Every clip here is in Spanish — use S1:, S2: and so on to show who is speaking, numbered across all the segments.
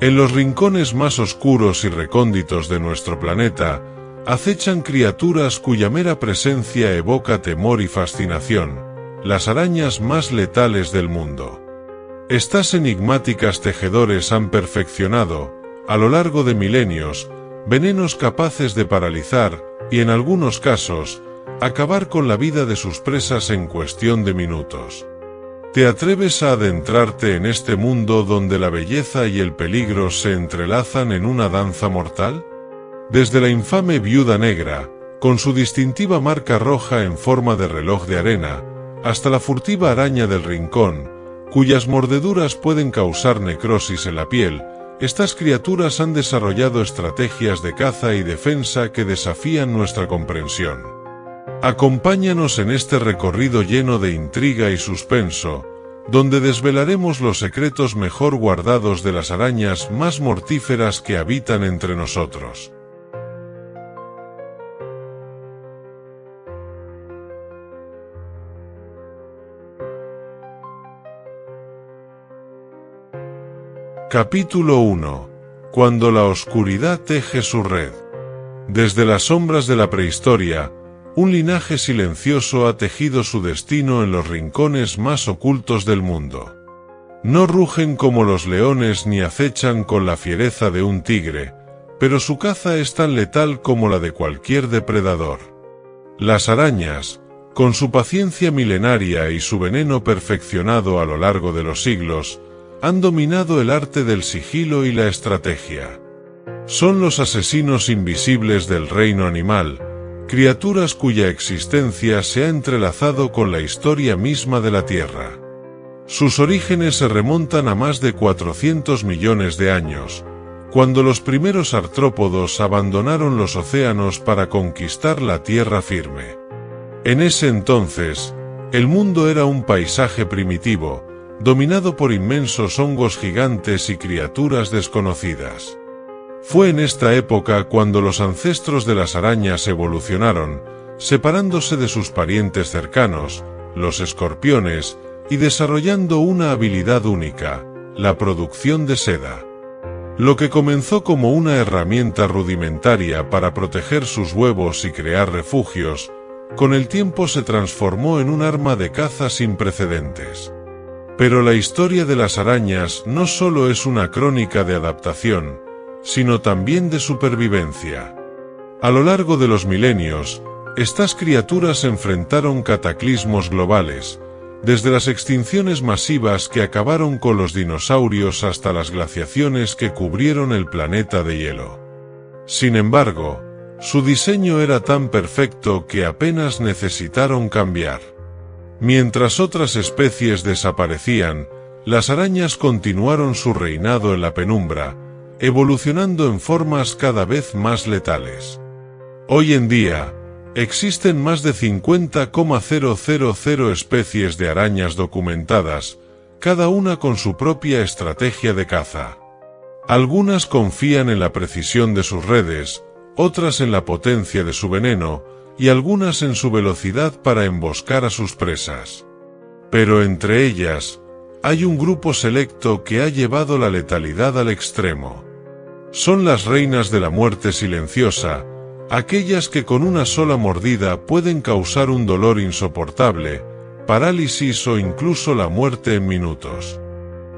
S1: En los rincones más oscuros y recónditos de nuestro planeta, acechan criaturas cuya mera presencia evoca temor y fascinación, las arañas más letales del mundo. Estas enigmáticas tejedores han perfeccionado, a lo largo de milenios, venenos capaces de paralizar, y en algunos casos, acabar con la vida de sus presas en cuestión de minutos. ¿Te atreves a adentrarte en este mundo donde la belleza y el peligro se entrelazan en una danza mortal? Desde la infame viuda negra, con su distintiva marca roja en forma de reloj de arena, hasta la furtiva araña del rincón, cuyas mordeduras pueden causar necrosis en la piel, estas criaturas han desarrollado estrategias de caza y defensa que desafían nuestra comprensión. Acompáñanos en este recorrido lleno de intriga y suspenso, donde desvelaremos los secretos mejor guardados de las arañas más mortíferas que habitan entre nosotros. Capítulo 1. Cuando la oscuridad teje su red. Desde las sombras de la prehistoria, un linaje silencioso ha tejido su destino en los rincones más ocultos del mundo. No rugen como los leones ni acechan con la fiereza de un tigre, pero su caza es tan letal como la de cualquier depredador. Las arañas, con su paciencia milenaria y su veneno perfeccionado a lo largo de los siglos, han dominado el arte del sigilo y la estrategia. Son los asesinos invisibles del reino animal, criaturas cuya existencia se ha entrelazado con la historia misma de la Tierra. Sus orígenes se remontan a más de 400 millones de años, cuando los primeros artrópodos abandonaron los océanos para conquistar la tierra firme. En ese entonces, el mundo era un paisaje primitivo, dominado por inmensos hongos gigantes y criaturas desconocidas. Fue en esta época cuando los ancestros de las arañas evolucionaron, separándose de sus parientes cercanos, los escorpiones, y desarrollando una habilidad única, la producción de seda. Lo que comenzó como una herramienta rudimentaria para proteger sus huevos y crear refugios, con el tiempo se transformó en un arma de caza sin precedentes. Pero la historia de las arañas no solo es una crónica de adaptación, sino también de supervivencia. A lo largo de los milenios, estas criaturas enfrentaron cataclismos globales, desde las extinciones masivas que acabaron con los dinosaurios hasta las glaciaciones que cubrieron el planeta de hielo. Sin embargo, su diseño era tan perfecto que apenas necesitaron cambiar. Mientras otras especies desaparecían, las arañas continuaron su reinado en la penumbra, evolucionando en formas cada vez más letales. Hoy en día, existen más de 50,000 especies de arañas documentadas, cada una con su propia estrategia de caza. Algunas confían en la precisión de sus redes, otras en la potencia de su veneno, y algunas en su velocidad para emboscar a sus presas. Pero entre ellas, hay un grupo selecto que ha llevado la letalidad al extremo. Son las reinas de la muerte silenciosa, aquellas que con una sola mordida pueden causar un dolor insoportable, parálisis o incluso la muerte en minutos.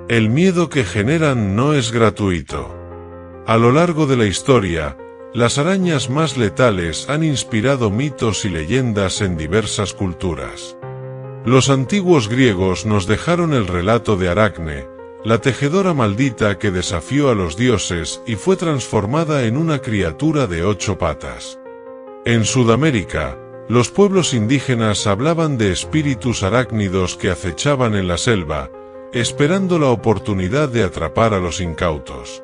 S1: El miedo que generan no es gratuito. A lo largo de la historia, las arañas más letales han inspirado mitos y leyendas en diversas culturas. Los antiguos griegos nos dejaron el relato de Aracne, la tejedora maldita que desafió a los dioses y fue transformada en una criatura de 8 patas. En Sudamérica, los pueblos indígenas hablaban de espíritus arácnidos que acechaban en la selva, esperando la oportunidad de atrapar a los incautos.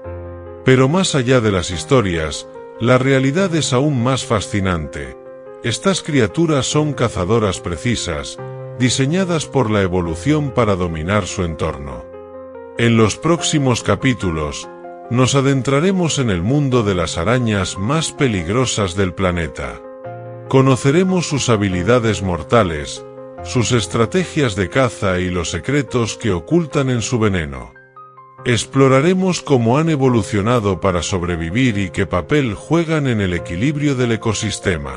S1: Pero más allá de las historias, la realidad es aún más fascinante. Estas criaturas son cazadoras precisas, diseñadas por la evolución para dominar su entorno. En los próximos capítulos, nos adentraremos en el mundo de las arañas más peligrosas del planeta. Conoceremos sus habilidades mortales, sus estrategias de caza y los secretos que ocultan en su veneno. Exploraremos cómo han evolucionado para sobrevivir y qué papel juegan en el equilibrio del ecosistema.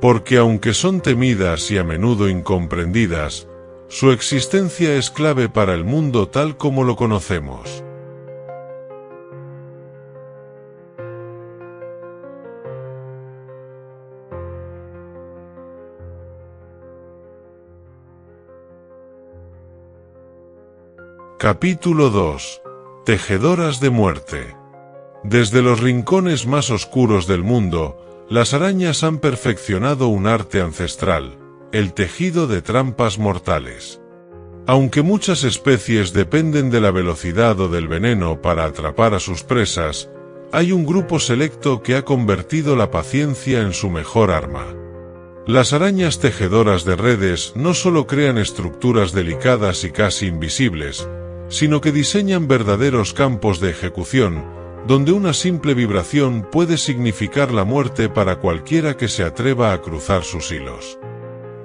S1: Porque aunque son temidas y a menudo incomprendidas, su existencia es clave para el mundo tal como lo conocemos. Capítulo 2. Tejedoras de muerte. Desde los rincones más oscuros del mundo, las arañas han perfeccionado un arte ancestral, el tejido de trampas mortales. Aunque muchas especies dependen de la velocidad o del veneno para atrapar a sus presas, hay un grupo selecto que ha convertido la paciencia en su mejor arma. Las arañas tejedoras de redes no solo crean estructuras delicadas y casi invisibles, sino que diseñan verdaderos campos de ejecución, donde una simple vibración puede significar la muerte para cualquiera que se atreva a cruzar sus hilos.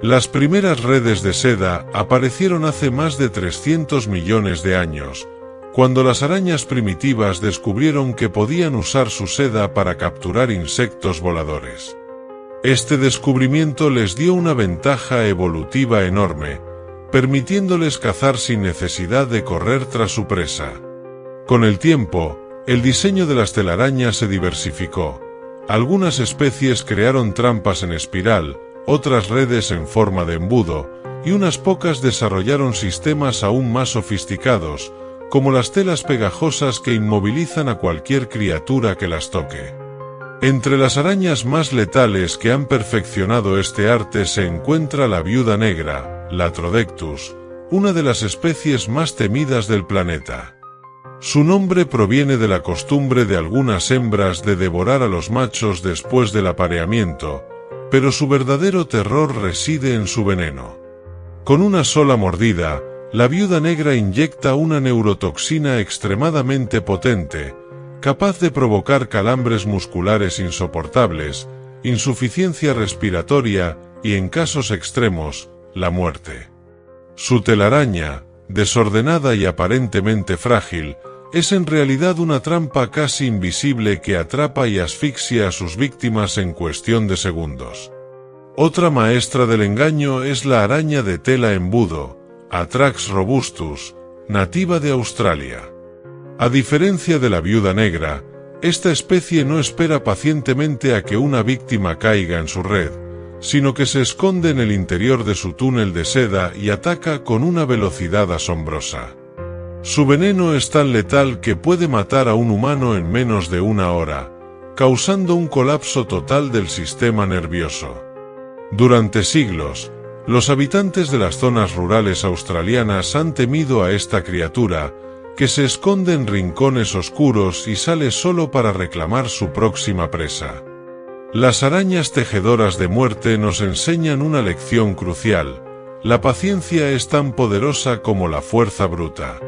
S1: Las primeras redes de seda aparecieron hace más de 300 millones de años, cuando las arañas primitivas descubrieron que podían usar su seda para capturar insectos voladores. Este descubrimiento les dio una ventaja evolutiva enorme, permitiéndoles cazar sin necesidad de correr tras su presa. Con el tiempo, el diseño de las telarañas se diversificó. Algunas especies crearon trampas en espiral, otras redes en forma de embudo, y unas pocas desarrollaron sistemas aún más sofisticados, como las telas pegajosas que inmovilizan a cualquier criatura que las toque. Entre las arañas más letales que han perfeccionado este arte se encuentra la viuda negra, Latrodectus, una de las especies más temidas del planeta. Su nombre proviene de la costumbre de algunas hembras de devorar a los machos después del apareamiento, pero su verdadero terror reside en su veneno. Con una sola mordida, la viuda negra inyecta una neurotoxina extremadamente potente, capaz de provocar calambres musculares insoportables, insuficiencia respiratoria y, en casos extremos, la muerte. Su telaraña, desordenada y aparentemente frágil, es en realidad una trampa casi invisible que atrapa y asfixia a sus víctimas en cuestión de segundos. Otra maestra del engaño es la araña de tela embudo, Atrax robustus, nativa de Australia. A diferencia de la viuda negra, esta especie no espera pacientemente a que una víctima caiga en su red, sino que se esconde en el interior de su túnel de seda y ataca con una velocidad asombrosa. Su veneno es tan letal que puede matar a un humano en menos de una hora, causando un colapso total del sistema nervioso. Durante siglos, los habitantes de las zonas rurales australianas han temido a esta criatura, que se esconde en rincones oscuros y sale solo para reclamar su próxima presa. Las arañas tejedoras de muerte nos enseñan una lección crucial: la paciencia es tan poderosa como la fuerza bruta.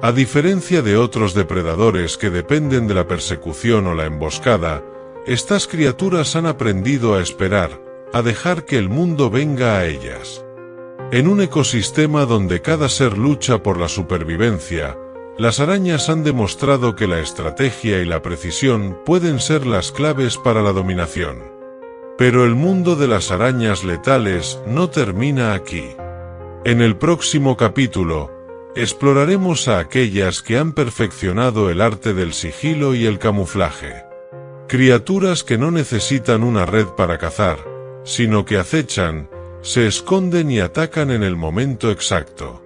S1: A diferencia de otros depredadores que dependen de la persecución o la emboscada, estas criaturas han aprendido a esperar, a dejar que el mundo venga a ellas. En un ecosistema donde cada ser lucha por la supervivencia, las arañas han demostrado que la estrategia y la precisión pueden ser las claves para la dominación. Pero el mundo de las arañas letales no termina aquí. En el próximo capítulo, exploraremos a aquellas que han perfeccionado el arte del sigilo y el camuflaje. Criaturas que no necesitan una red para cazar, sino que acechan, se esconden y atacan en el momento exacto.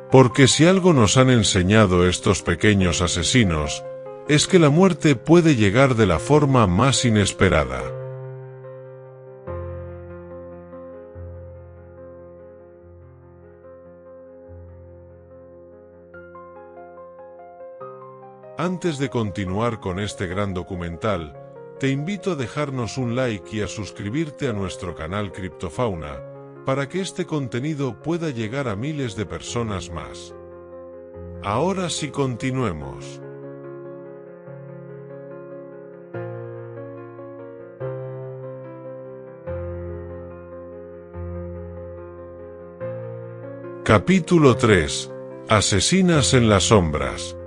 S1: Porque si algo nos han enseñado estos pequeños asesinos, es que la muerte puede llegar de la forma más inesperada. Antes de continuar con este gran documental, te invito a dejarnos un like y a suscribirte a nuestro canal Criptofauna, para que este contenido pueda llegar a miles de personas más. Ahora sí, continuemos. Capítulo 3. Asesinas en las sombras.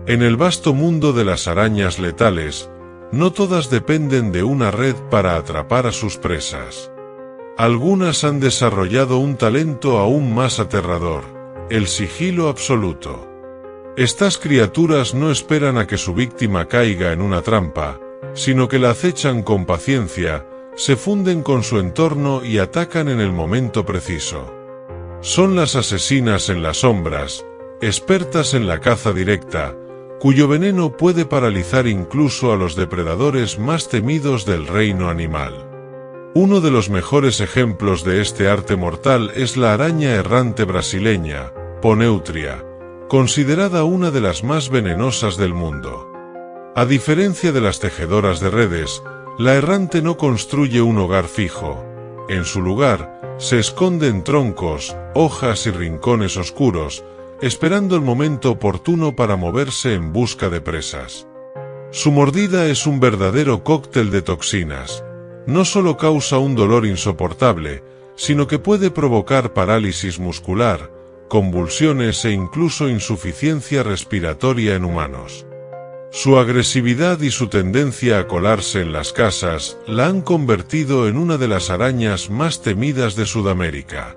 S1: En el vasto mundo de las arañas letales, no todas dependen de una red para atrapar a sus presas. Algunas han desarrollado un talento aún más aterrador: el sigilo absoluto. Estas criaturas no esperan a que su víctima caiga en una trampa, sino que la acechan con paciencia, se funden con su entorno y atacan en el momento preciso. Son las asesinas en las sombras, expertas en la caza directa, cuyo veneno puede paralizar incluso a los depredadores más temidos del reino animal. Uno de los mejores ejemplos de este arte mortal es la araña errante brasileña, Poneutria, considerada una de las más venenosas del mundo. A diferencia de las tejedoras de redes, la errante no construye un hogar fijo. En su lugar, se esconde en troncos, hojas y rincones oscuros, esperando el momento oportuno para moverse en busca de presas. Su mordida es un verdadero cóctel de toxinas. No solo causa un dolor insoportable, sino que puede provocar parálisis muscular, convulsiones e incluso insuficiencia respiratoria en humanos. Su agresividad y su tendencia a colarse en las casas la han convertido en una de las arañas más temidas de Sudamérica.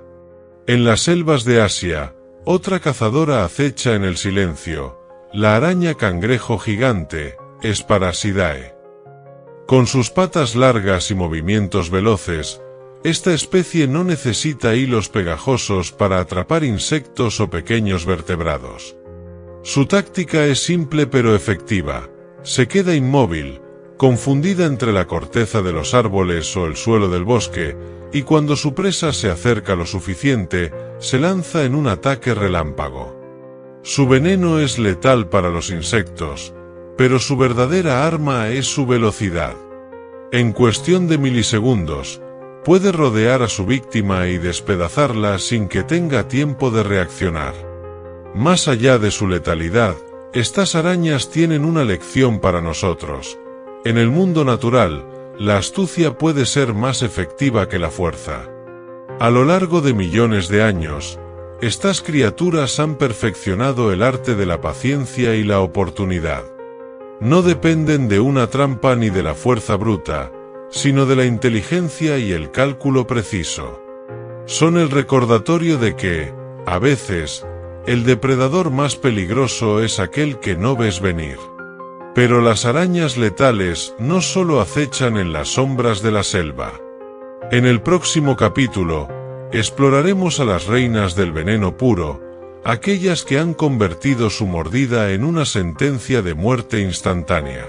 S1: En las selvas de Asia, otra cazadora acecha en el silencio: la araña cangrejo gigante, Sparassidae. Con sus patas largas y movimientos veloces, esta especie no necesita hilos pegajosos para atrapar insectos o pequeños vertebrados. Su táctica es simple pero efectiva: se queda inmóvil, confundida entre la corteza de los árboles o el suelo del bosque, y cuando su presa se acerca lo suficiente, se lanza en un ataque relámpago. Su veneno es letal para los insectos, pero su verdadera arma es su velocidad. En cuestión de milisegundos, puede rodear a su víctima y despedazarla sin que tenga tiempo de reaccionar. Más allá de su letalidad, estas arañas tienen una lección para nosotros. En el mundo natural, la astucia puede ser más efectiva que la fuerza. A lo largo de millones de años, estas criaturas han perfeccionado el arte de la paciencia y la oportunidad. No dependen de una trampa ni de la fuerza bruta, sino de la inteligencia y el cálculo preciso. Son el recordatorio de que, a veces, el depredador más peligroso es aquel que no ves venir. Pero las arañas letales no solo acechan en las sombras de la selva. En el próximo capítulo, exploraremos a las reinas del veneno puro, aquellas que han convertido su mordida en una sentencia de muerte instantánea.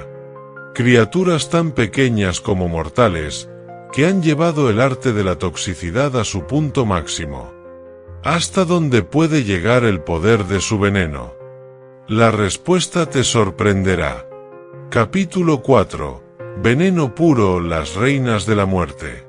S1: Criaturas tan pequeñas como mortales, que han llevado el arte de la toxicidad a su punto máximo. ¿Hasta dónde puede llegar el poder de su veneno? La respuesta te sorprenderá. Capítulo 4. Veneno puro, las reinas de la muerte.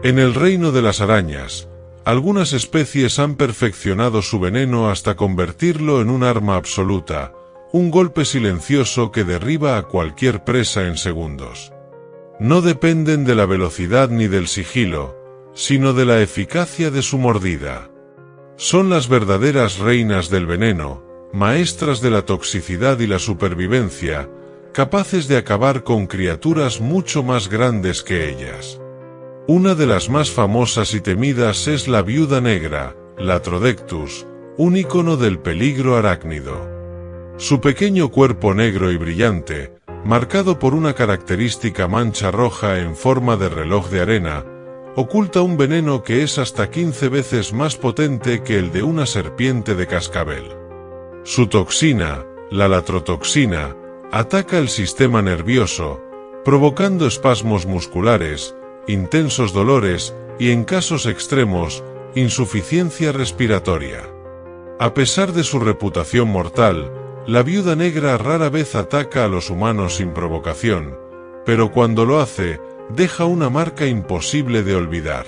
S1: En el reino de las arañas, algunas especies han perfeccionado su veneno hasta convertirlo en un arma absoluta, un golpe silencioso que derriba a cualquier presa en segundos. No dependen de la velocidad ni del sigilo, sino de la eficacia de su mordida. Son las verdaderas reinas del veneno, maestras de la toxicidad y la supervivencia, capaces de acabar con criaturas mucho más grandes que ellas. Una de las más famosas y temidas es la viuda negra, Latrodectus, un ícono del peligro arácnido. Su pequeño cuerpo negro y brillante, marcado por una característica mancha roja en forma de reloj de arena, oculta un veneno que es hasta 15 veces más potente que el de una serpiente de cascabel. Su toxina, la latrotoxina, ataca el sistema nervioso, provocando espasmos musculares, intensos dolores y, en casos extremos, insuficiencia respiratoria. A pesar de su reputación mortal, la viuda negra rara vez ataca a los humanos sin provocación, pero cuando lo hace, deja una marca imposible de olvidar.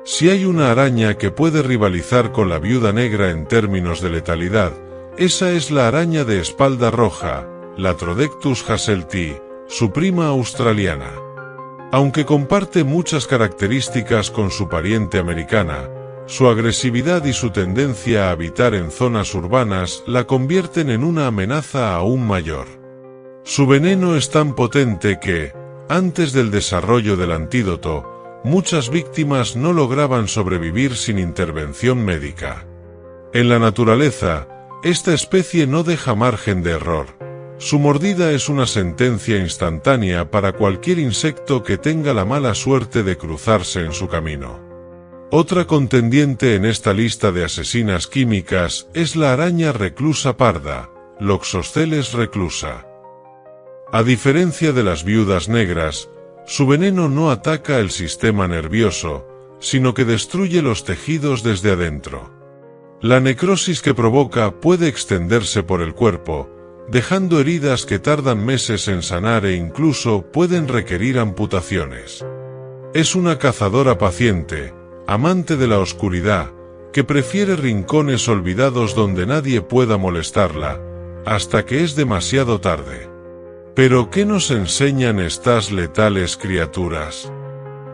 S1: Si hay una araña que puede rivalizar con la viuda negra en términos de letalidad, esa es la araña de espalda roja, Latrodectus hasseltii, su prima australiana. Aunque comparte muchas características con su pariente americana, Su agresividad y su tendencia a habitar en zonas urbanas la convierten en una amenaza aún mayor. Su veneno es tan potente que, antes del desarrollo del antídoto, muchas víctimas no lograban sobrevivir sin intervención médica. En la naturaleza, esta especie no deja margen de error. Su mordida es una sentencia instantánea para cualquier insecto que tenga la mala suerte de cruzarse en su camino. Otra contendiente en esta lista de asesinas químicas es la araña reclusa parda, Loxosceles reclusa. A diferencia de las viudas negras, su veneno no ataca el sistema nervioso, sino que destruye los tejidos desde adentro. La necrosis que provoca puede extenderse por el cuerpo, dejando heridas que tardan meses en sanar e incluso pueden requerir amputaciones. Es una cazadora paciente, amante de la oscuridad, que prefiere rincones olvidados donde nadie pueda molestarla, hasta que es demasiado tarde. ¿Pero qué nos enseñan estas letales criaturas?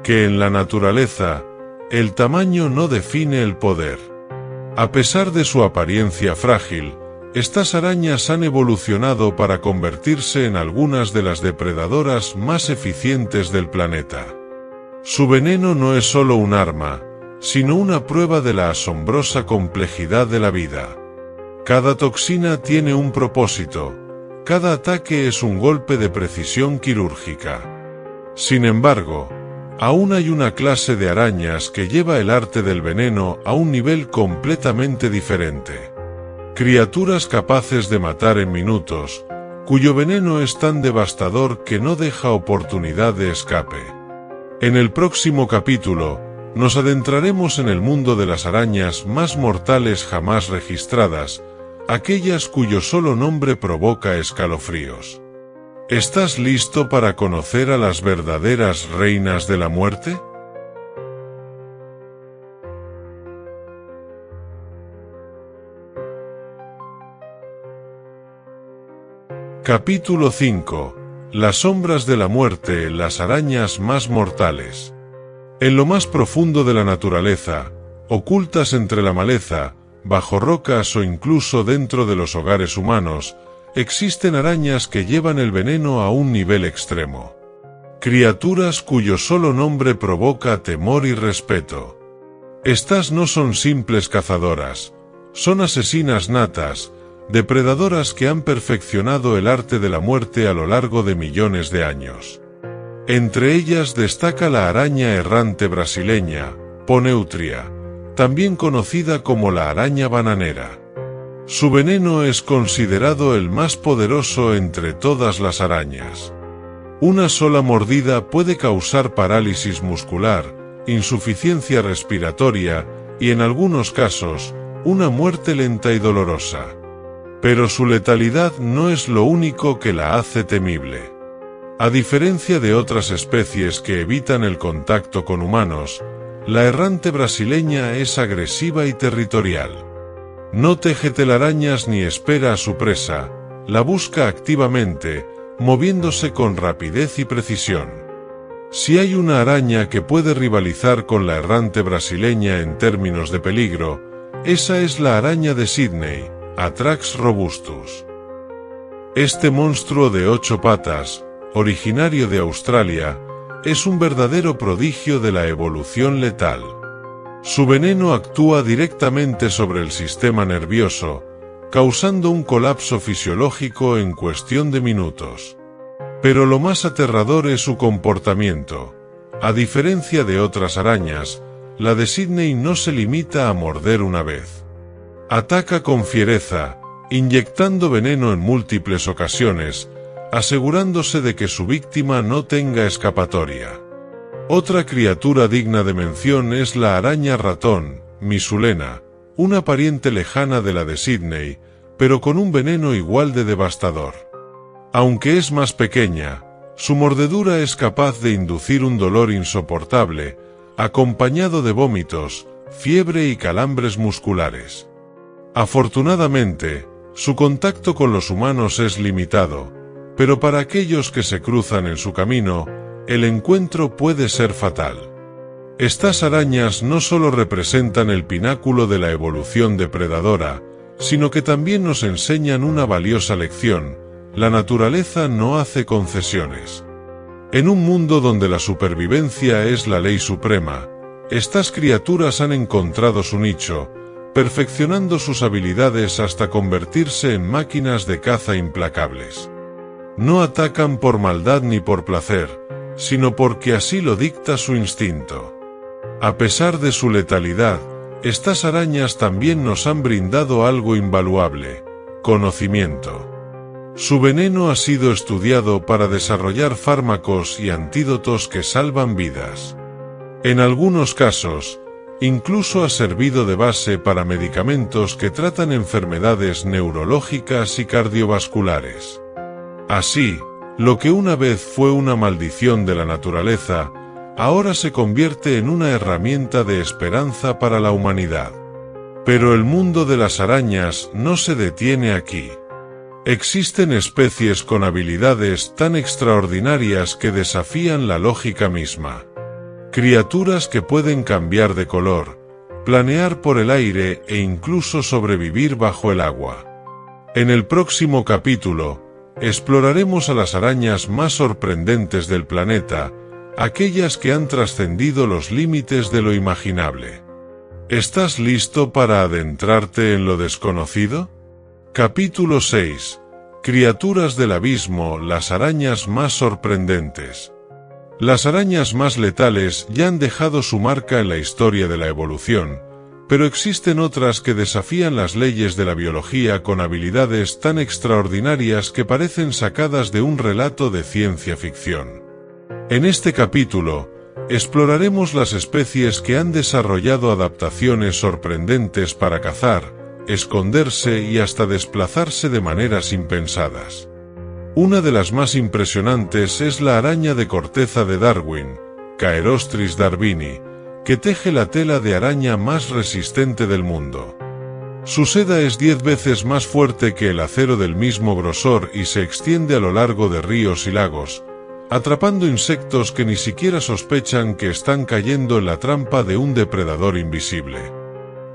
S1: Que en la naturaleza, el tamaño no define el poder. A pesar de su apariencia frágil, estas arañas han evolucionado para convertirse en algunas de las depredadoras más eficientes del planeta. Su veneno no es solo un arma, sino una prueba de la asombrosa complejidad de la vida. Cada toxina tiene un propósito, cada ataque es un golpe de precisión quirúrgica. Sin embargo, aún hay una clase de arañas que lleva el arte del veneno a un nivel completamente diferente. Criaturas capaces de matar en minutos, cuyo veneno es tan devastador que no deja oportunidad de escape. En el próximo capítulo, nos adentraremos en el mundo de las arañas más mortales jamás registradas, aquellas cuyo solo nombre provoca escalofríos. ¿Estás listo para conocer a las verdaderas reinas de la muerte? Capítulo 5. Las sombras de la muerte, las arañas más mortales. En lo más profundo de la naturaleza, ocultas entre la maleza, bajo rocas o incluso dentro de los hogares humanos, existen arañas que llevan el veneno a un nivel extremo. Criaturas cuyo solo nombre provoca temor y respeto. Estas no son simples cazadoras, son asesinas natas, depredadoras que han perfeccionado el arte de la muerte a lo largo de millones de años. Entre ellas destaca la araña errante brasileña, Poneutria, también conocida como la araña bananera. Su veneno es considerado el más poderoso entre todas las arañas. Una sola mordida puede causar parálisis muscular, insuficiencia respiratoria y, en algunos casos, una muerte lenta y dolorosa. Pero su letalidad no es lo único que la hace temible. A diferencia de otras especies que evitan el contacto con humanos, la errante brasileña es agresiva y territorial. No teje telarañas ni espera a su presa, la busca activamente, moviéndose con rapidez y precisión. Si hay una araña que puede rivalizar con la errante brasileña en términos de peligro, esa es la araña de Sydney, Atrax robustus. Este monstruo de 8 patas, originario de Australia, es un verdadero prodigio de la evolución letal. Su veneno actúa directamente sobre el sistema nervioso, causando un colapso fisiológico en cuestión de minutos. Pero lo más aterrador es su comportamiento. A diferencia de otras arañas, la de Sydney no se limita a morder una vez. Ataca con fiereza, inyectando veneno en múltiples ocasiones, asegurándose de que su víctima no tenga escapatoria. Otra criatura digna de mención es la araña ratón, Misulena, una pariente lejana de la de Sydney, pero con un veneno igual de devastador. Aunque es más pequeña, su mordedura es capaz de inducir un dolor insoportable, acompañado de vómitos, fiebre y calambres musculares. Afortunadamente, su contacto con los humanos es limitado, pero para aquellos que se cruzan en su camino, el encuentro puede ser fatal. Estas arañas no solo representan el pináculo de la evolución depredadora, sino que también nos enseñan una valiosa lección: la naturaleza no hace concesiones. En un mundo donde la supervivencia es la ley suprema, estas criaturas han encontrado su nicho, perfeccionando sus habilidades hasta convertirse en máquinas de caza implacables. No atacan por maldad ni por placer, sino porque así lo dicta su instinto. A pesar de su letalidad, estas arañas también nos han brindado algo invaluable: conocimiento. Su veneno ha sido estudiado para desarrollar fármacos y antídotos que salvan vidas. En algunos casos, incluso ha servido de base para medicamentos que tratan enfermedades neurológicas y cardiovasculares. Así, lo que una vez fue una maldición de la naturaleza, ahora se convierte en una herramienta de esperanza para la humanidad. Pero el mundo de las arañas no se detiene aquí. Existen especies con habilidades tan extraordinarias que desafían la lógica misma. Criaturas que pueden cambiar de color, planear por el aire e incluso sobrevivir bajo el agua. En el próximo capítulo, exploraremos a las arañas más sorprendentes del planeta, aquellas que han trascendido los límites de lo imaginable. ¿Estás listo para adentrarte en lo desconocido? Capítulo 6. Criaturas del abismo, las arañas más sorprendentes. Las arañas más letales ya han dejado su marca en la historia de la evolución, pero existen otras que desafían las leyes de la biología con habilidades tan extraordinarias que parecen sacadas de un relato de ciencia ficción. En este capítulo, exploraremos las especies que han desarrollado adaptaciones sorprendentes para cazar, esconderse y hasta desplazarse de maneras impensadas. Una de las más impresionantes es la araña de corteza de Darwin, Caerostris darwini, que teje la tela de araña más resistente del mundo. Su seda es 10 veces más fuerte que el acero del mismo grosor y se extiende a lo largo de ríos y lagos, atrapando insectos que ni siquiera sospechan que están cayendo en la trampa de un depredador invisible.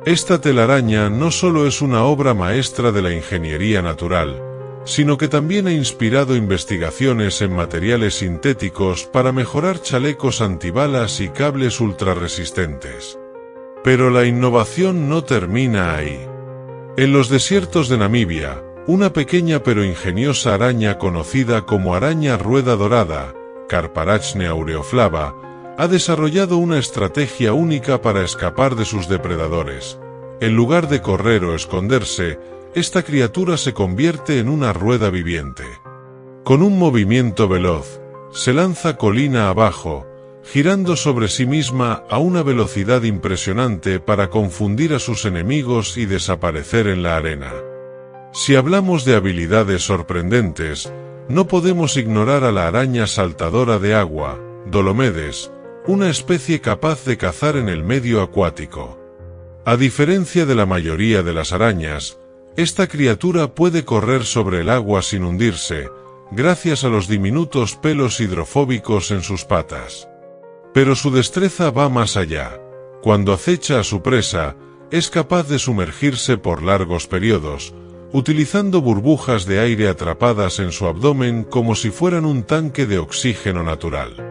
S1: Esta telaraña no solo es una obra maestra de la ingeniería natural, sino que también ha inspirado investigaciones en materiales sintéticos para mejorar chalecos antibalas y cables ultrarresistentes. Pero la innovación no termina ahí. En los desiertos de Namibia, una pequeña pero ingeniosa araña conocida como araña rueda dorada, Carparachne aureoflava, ha desarrollado una estrategia única para escapar de sus depredadores. En lugar de correr o esconderse, esta criatura se convierte en una rueda viviente. Con un movimiento veloz, se lanza colina abajo, girando sobre sí misma a una velocidad impresionante para confundir a sus enemigos y desaparecer en la arena. Si hablamos de habilidades sorprendentes, no podemos ignorar a la araña saltadora de agua, Dolomedes, una especie capaz de cazar en el medio acuático. A diferencia de la mayoría de las arañas, esta criatura puede correr sobre el agua sin hundirse, gracias a los diminutos pelos hidrofóbicos en sus patas. Pero su destreza va más allá. Cuando acecha a su presa, es capaz de sumergirse por largos periodos, utilizando burbujas de aire atrapadas en su abdomen como si fueran un tanque de oxígeno natural.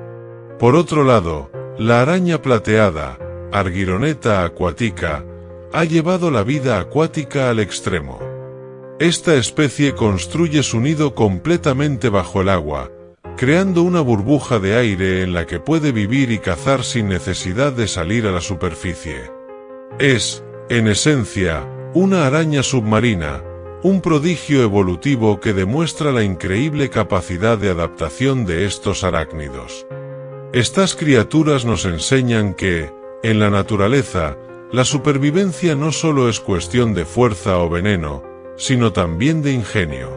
S1: Por otro lado, la araña plateada, Argyroneta aquatica, ha llevado la vida acuática al extremo. Esta especie construye su nido completamente bajo el agua, creando una burbuja de aire en la que puede vivir y cazar sin necesidad de salir a la superficie. Es, en esencia, una araña submarina, un prodigio evolutivo que demuestra la increíble capacidad de adaptación de estos arácnidos. Estas criaturas nos enseñan que, en la naturaleza, la supervivencia no solo es cuestión de fuerza o veneno, sino también de ingenio.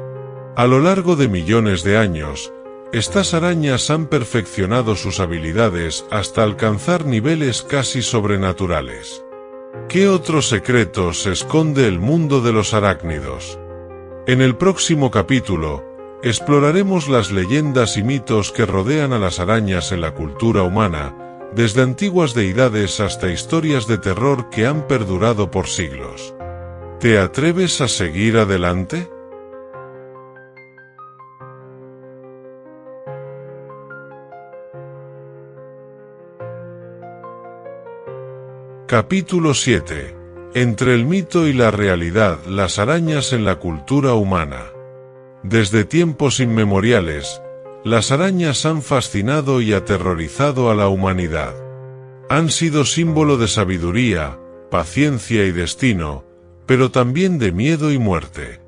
S1: A lo largo de millones de años, estas arañas han perfeccionado sus habilidades hasta alcanzar niveles casi sobrenaturales. ¿Qué otros secretos esconde el mundo de los arácnidos? En el próximo capítulo, exploraremos las leyendas y mitos que rodean a las arañas en la cultura humana, desde antiguas deidades hasta historias de terror que han perdurado por siglos. ¿Te atreves a seguir adelante? Capítulo 7. Entre el mito y la realidad, las arañas en la cultura humana. Desde tiempos inmemoriales, las arañas han fascinado y aterrorizado a la humanidad. Han sido símbolo de sabiduría, paciencia y destino, pero también de miedo y muerte.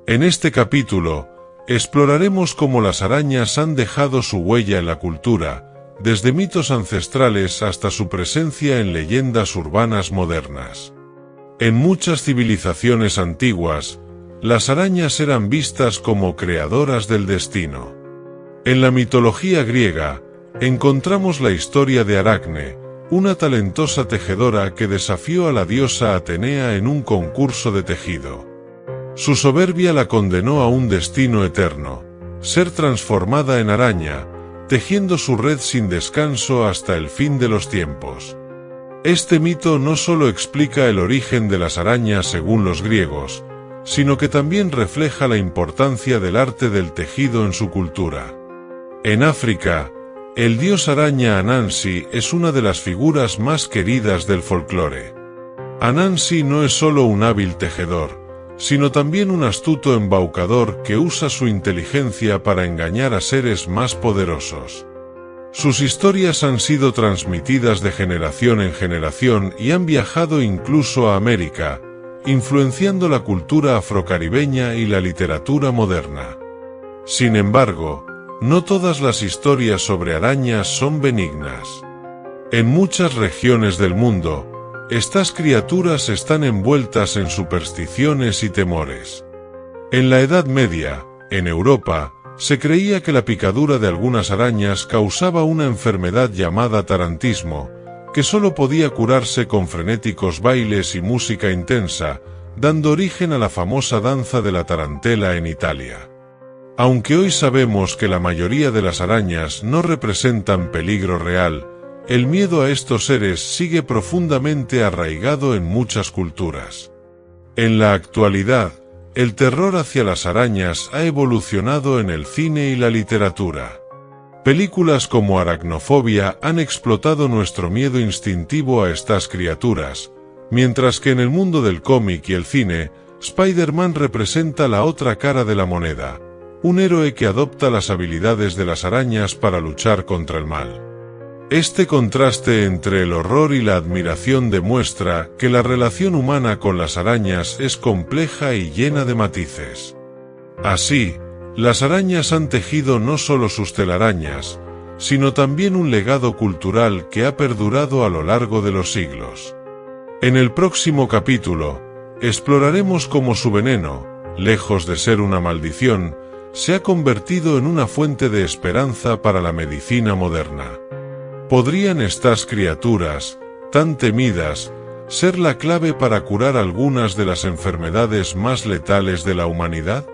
S1: En este capítulo, exploraremos cómo las arañas han dejado su huella en la cultura, desde mitos ancestrales hasta su presencia en leyendas urbanas modernas. En muchas civilizaciones antiguas, las arañas eran vistas como creadoras del destino. En la mitología griega, encontramos la historia de Aracne, una talentosa tejedora que desafió a la diosa Atenea en un concurso de tejido. Su soberbia la condenó a un destino eterno, ser transformada en araña, tejiendo su red sin descanso hasta el fin de los tiempos. Este mito no solo explica el origen de las arañas según los griegos, sino que también refleja la importancia del arte del tejido en su cultura. En África, el dios araña Anansi es una de las figuras más queridas del folclore. Anansi no es solo un hábil tejedor, sino también un astuto embaucador que usa su inteligencia para engañar a seres más poderosos. Sus historias han sido transmitidas de generación en generación y han viajado incluso a América, influenciando la cultura afrocaribeña y la literatura moderna. Sin embargo, no todas las historias sobre arañas son benignas. En muchas regiones del mundo, estas criaturas están envueltas en supersticiones y temores. En la Edad Media, en Europa, se creía que la picadura de algunas arañas causaba una enfermedad llamada tarantismo, que solo podía curarse con frenéticos bailes y música intensa, dando origen a la famosa danza de la tarantela en Italia. Aunque hoy sabemos que la mayoría de las arañas no representan peligro real, el miedo a estos seres sigue profundamente arraigado en muchas culturas. En la actualidad, el terror hacia las arañas ha evolucionado en el cine y la literatura. Películas como Aracnofobia han explotado nuestro miedo instintivo a estas criaturas, mientras que en el mundo del cómic y el cine, Spider-Man representa la otra cara de la moneda, un héroe que adopta las habilidades de las arañas para luchar contra el mal. Este contraste entre el horror y la admiración demuestra que la relación humana con las arañas es compleja y llena de matices. Así, las arañas han tejido no solo sus telarañas, sino también un legado cultural que ha perdurado a lo largo de los siglos. En el próximo capítulo, exploraremos cómo su veneno, lejos de ser una maldición, se ha convertido en una fuente de esperanza para la medicina moderna. ¿Podrían estas criaturas, tan temidas, ser la clave para curar algunas de las enfermedades más letales de la humanidad?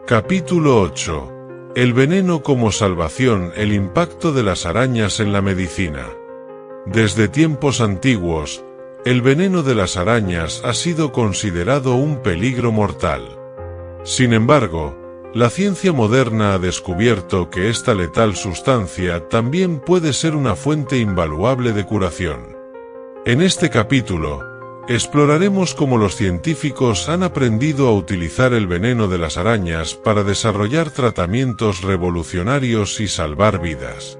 S1: Capítulo 8. El veneno como salvación, el impacto de las arañas en la medicina. Desde tiempos antiguos, el veneno de las arañas ha sido considerado un peligro mortal. Sin embargo, la ciencia moderna ha descubierto que esta letal sustancia también puede ser una fuente invaluable de curación. En este capítulo, exploraremos cómo los científicos han aprendido a utilizar el veneno de las arañas para desarrollar tratamientos revolucionarios y salvar vidas.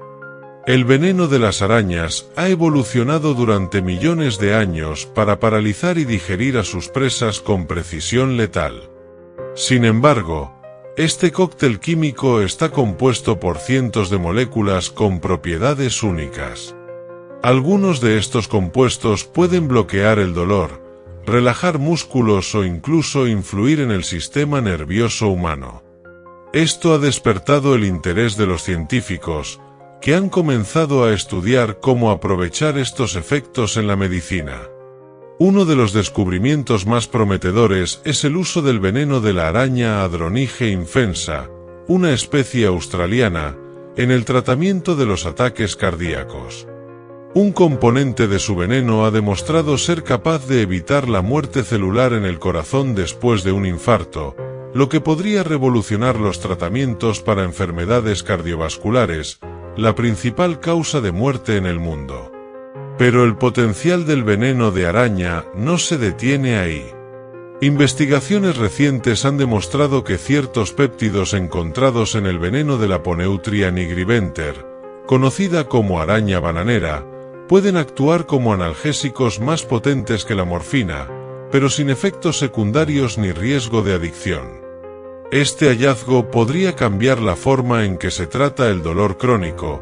S1: El veneno de las arañas ha evolucionado durante millones de años para paralizar y digerir a sus presas con precisión letal. Sin embargo, este cóctel químico está compuesto por cientos de moléculas con propiedades únicas. Algunos de estos compuestos pueden bloquear el dolor, relajar músculos o incluso influir en el sistema nervioso humano. Esto ha despertado el interés de los científicos, que han comenzado a estudiar cómo aprovechar estos efectos en la medicina. Uno de los descubrimientos más prometedores es el uso del veneno de la araña Adronige infensa, una especie australiana, en el tratamiento de los ataques cardíacos. Un componente de su veneno ha demostrado ser capaz de evitar la muerte celular en el corazón después de un infarto, lo que podría revolucionar los tratamientos para enfermedades cardiovasculares, la principal causa de muerte en el mundo. Pero el potencial del veneno de araña no se detiene ahí. Investigaciones recientes han demostrado que ciertos péptidos encontrados en el veneno de la Poneutria nigriventer, conocida como araña bananera, pueden actuar como analgésicos más potentes que la morfina, pero sin efectos secundarios ni riesgo de adicción. Este hallazgo podría cambiar la forma en que se trata el dolor crónico,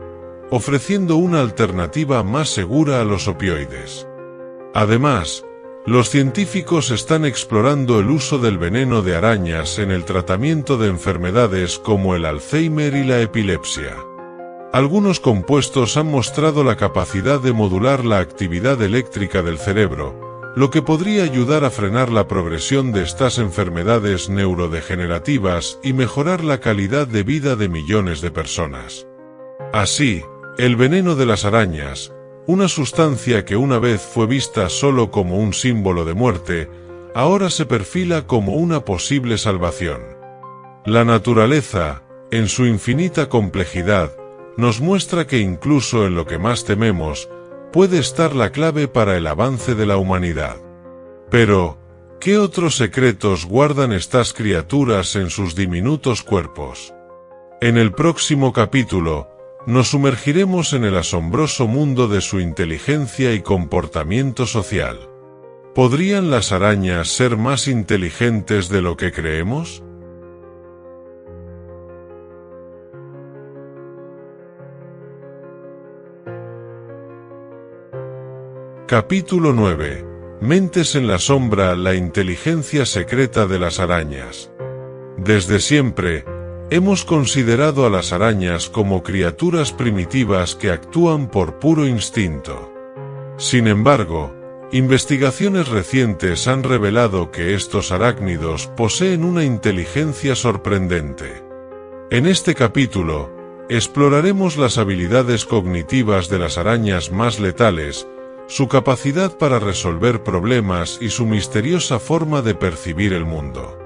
S1: ofreciendo una alternativa más segura a los opioides. Además, los científicos están explorando el uso del veneno de arañas en el tratamiento de enfermedades como el Alzheimer y la epilepsia. Algunos compuestos han mostrado la capacidad de modular la actividad eléctrica del cerebro, lo que podría ayudar a frenar la progresión de estas enfermedades neurodegenerativas y mejorar la calidad de vida de millones de personas. Así, el veneno de las arañas, una sustancia que una vez fue vista solo como un símbolo de muerte, ahora se perfila como una posible salvación. La naturaleza, en su infinita complejidad, nos muestra que incluso en lo que más tememos, puede estar la clave para el avance de la humanidad. Pero, ¿qué otros secretos guardan estas criaturas en sus diminutos cuerpos? En el próximo capítulo, nos sumergiremos en el asombroso mundo de su inteligencia y comportamiento social. ¿Podrían las arañas ser más inteligentes de lo que creemos? Capítulo 9. Mentes en la sombra, la inteligencia secreta de las arañas. Desde siempre, hemos considerado a las arañas como criaturas primitivas que actúan por puro instinto. Sin embargo, investigaciones recientes han revelado que estos arácnidos poseen una inteligencia sorprendente. En este capítulo, exploraremos las habilidades cognitivas de las arañas más letales, su capacidad para resolver problemas y su misteriosa forma de percibir el mundo.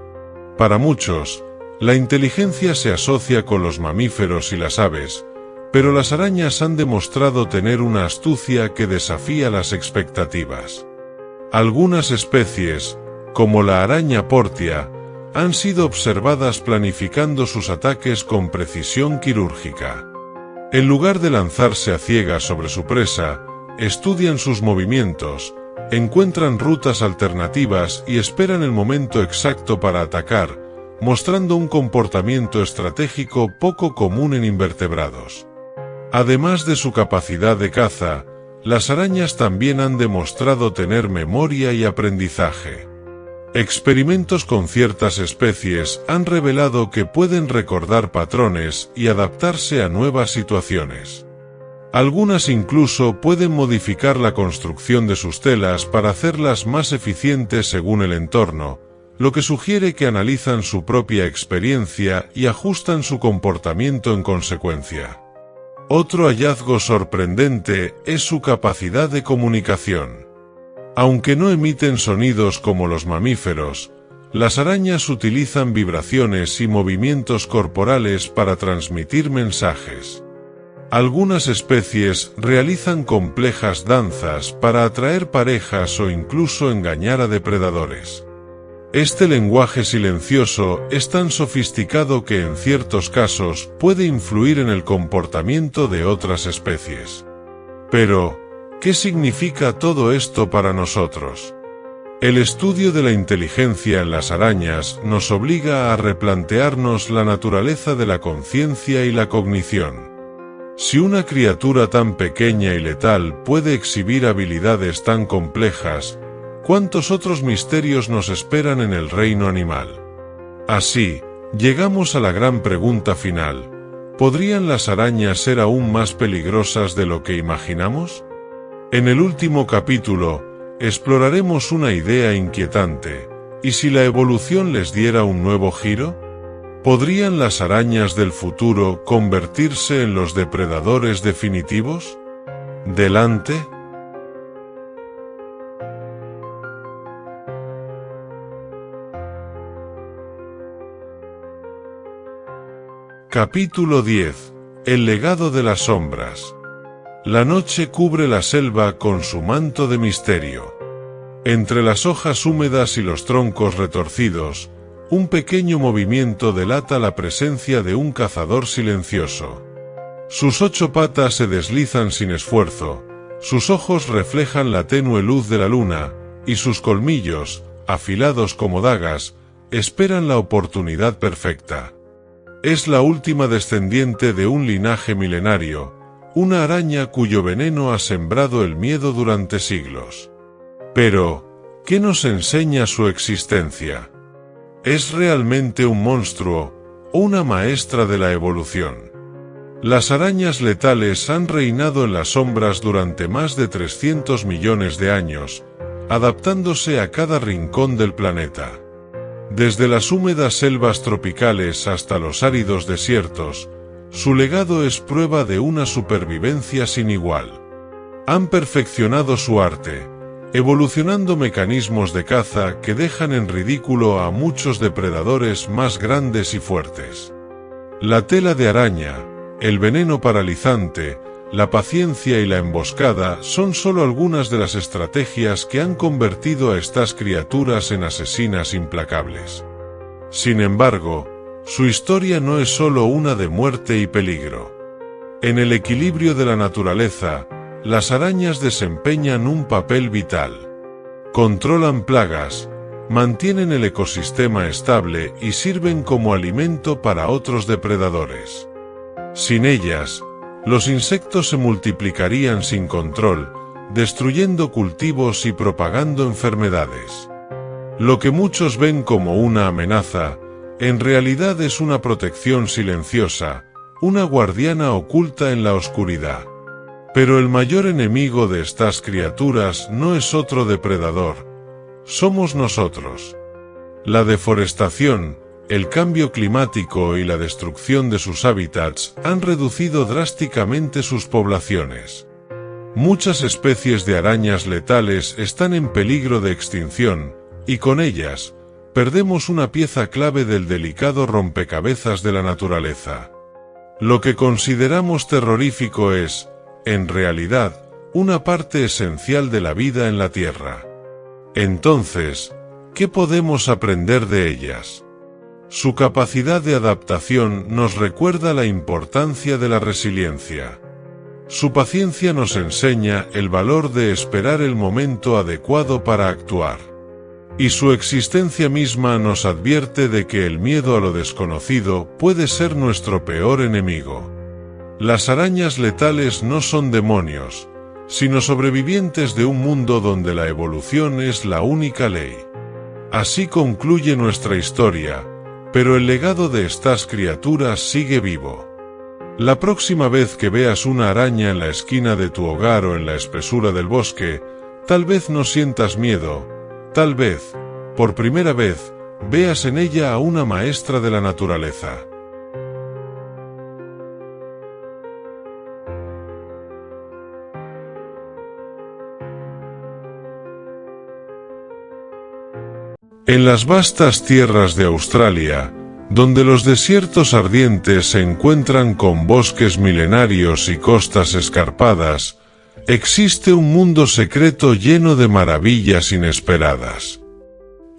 S1: Para muchos, la inteligencia se asocia con los mamíferos y las aves, pero las arañas han demostrado tener una astucia que desafía las expectativas. Algunas especies, como la araña portia, han sido observadas planificando sus ataques con precisión quirúrgica. En lugar de lanzarse a ciegas sobre su presa, estudian sus movimientos, encuentran rutas alternativas y esperan el momento exacto para atacar, mostrando un comportamiento estratégico poco común en invertebrados. Además de su capacidad de caza, las arañas también han demostrado tener memoria y aprendizaje. Experimentos con ciertas especies han revelado que pueden recordar patrones y adaptarse a nuevas situaciones. Algunas incluso pueden modificar la construcción de sus telas para hacerlas más eficientes según el entorno, lo que sugiere que analizan su propia experiencia y ajustan su comportamiento en consecuencia. Otro hallazgo sorprendente es su capacidad de comunicación. Aunque no emiten sonidos como los mamíferos, las arañas utilizan vibraciones y movimientos corporales para transmitir mensajes. Algunas especies realizan complejas danzas para atraer parejas o incluso engañar a depredadores. Este lenguaje silencioso es tan sofisticado que en ciertos casos puede influir en el comportamiento de otras especies. Pero, ¿qué significa todo esto para nosotros? El estudio de la inteligencia en las arañas nos obliga a replantearnos la naturaleza de la conciencia y la cognición. Si una criatura tan pequeña y letal puede exhibir habilidades tan complejas, ¿cuántos otros misterios nos esperan en el reino animal? Así, llegamos a la gran pregunta final: ¿podrían las arañas ser aún más peligrosas de lo que imaginamos? En el último capítulo, exploraremos una idea inquietante: ¿y si la evolución les diera un nuevo giro? ¿Podrían las arañas del futuro convertirse en los depredadores definitivos? delante. Capítulo 10. El legado de las sombras. La noche cubre la selva con su manto de misterio. Entre las hojas húmedas y los troncos retorcidos, un pequeño movimiento delata la presencia de un cazador silencioso. Sus 8 patas se deslizan sin esfuerzo, sus ojos reflejan la tenue luz de la luna, y sus colmillos, afilados como dagas, esperan la oportunidad perfecta. Es la última descendiente de un linaje milenario, una araña cuyo veneno ha sembrado el miedo durante siglos. Pero, ¿qué nos enseña su existencia? ¿Es realmente un monstruo o una maestra de la evolución? Las arañas letales han reinado en las sombras durante más de 300 millones de años, adaptándose a cada rincón del planeta. Desde las húmedas selvas tropicales hasta los áridos desiertos, su legado es prueba de una supervivencia sin igual. Han perfeccionado su arte, evolucionando mecanismos de caza que dejan en ridículo a muchos depredadores más grandes y fuertes. La tela de araña, el veneno paralizante, la paciencia y la emboscada son solo algunas de las estrategias que han convertido a estas criaturas en asesinas implacables. Sin embargo, su historia no es solo una de muerte y peligro. En el equilibrio de la naturaleza, las arañas desempeñan un papel vital. Controlan plagas, mantienen el ecosistema estable y sirven como alimento para otros depredadores. Sin ellas, los insectos se multiplicarían sin control, destruyendo cultivos y propagando enfermedades. Lo que muchos ven como una amenaza, en realidad es una protección silenciosa, una guardiana oculta en la oscuridad. Pero el mayor enemigo de estas criaturas no es otro depredador, somos nosotros. La deforestación, el cambio climático y la destrucción de sus hábitats han reducido drásticamente sus poblaciones. Muchas especies de arañas letales están en peligro de extinción, y con ellas, perdemos una pieza clave del delicado rompecabezas de la naturaleza. Lo que consideramos terrorífico es, en realidad, una parte esencial de la vida en la Tierra. Entonces, ¿qué podemos aprender de ellas? Su capacidad de adaptación nos recuerda la importancia de la resiliencia. Su paciencia nos enseña el valor de esperar el momento adecuado para actuar. Y su existencia misma nos advierte de que el miedo a lo desconocido puede ser nuestro peor enemigo. Las arañas letales no son demonios, sino sobrevivientes de un mundo donde la evolución es la única ley. Así concluye nuestra historia, pero el legado de estas criaturas sigue vivo. La próxima vez que veas una araña en la esquina de tu hogar o en la espesura del bosque, tal vez no sientas miedo, tal vez, por primera vez, veas en ella a una maestra de la naturaleza. En las vastas tierras de Australia, donde los desiertos ardientes se encuentran con bosques milenarios y costas escarpadas, existe un mundo secreto lleno de maravillas inesperadas.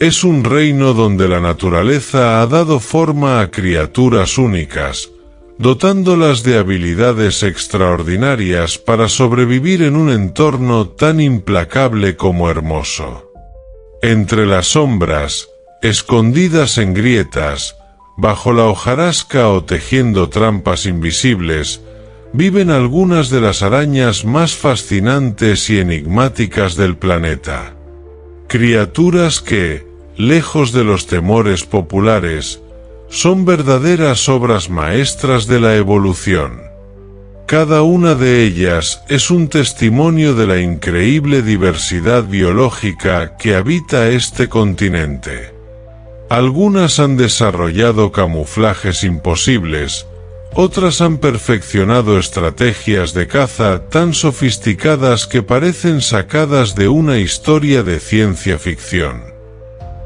S1: Es un reino donde la naturaleza ha dado forma a criaturas únicas, dotándolas de habilidades extraordinarias para sobrevivir en un entorno tan implacable como hermoso. Entre las sombras, escondidas en grietas, bajo la hojarasca o tejiendo trampas invisibles, viven algunas de las arañas más fascinantes y enigmáticas del planeta. Criaturas que, lejos de los temores populares, son verdaderas obras maestras de la evolución. Cada una de ellas es un testimonio de la increíble diversidad biológica que habita este continente. Algunas han desarrollado camuflajes imposibles, Otras han perfeccionado estrategias de caza tan sofisticadas que parecen sacadas de una historia de ciencia ficción.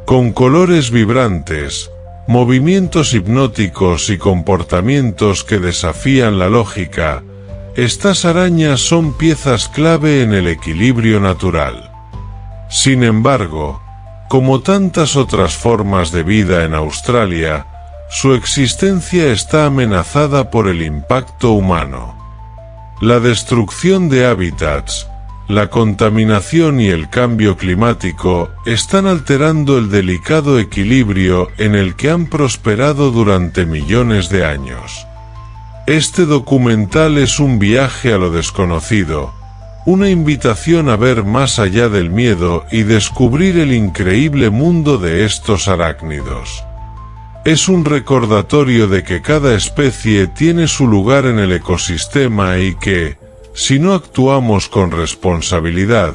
S1: Con colores vibrantes, movimientos hipnóticos y comportamientos que desafían la lógica, estas arañas son piezas clave en el equilibrio natural. Sin embargo, como tantas otras formas de vida en Australia, su existencia está amenazada por el impacto humano. La destrucción de hábitats, la contaminación y el cambio climático están alterando el delicado equilibrio en el que han prosperado durante millones de años. Este documental es un viaje a lo desconocido, una invitación a ver más allá del miedo y descubrir el increíble mundo de estos arácnidos. Es un recordatorio de que cada especie tiene su lugar en el ecosistema y que, si no actuamos con responsabilidad,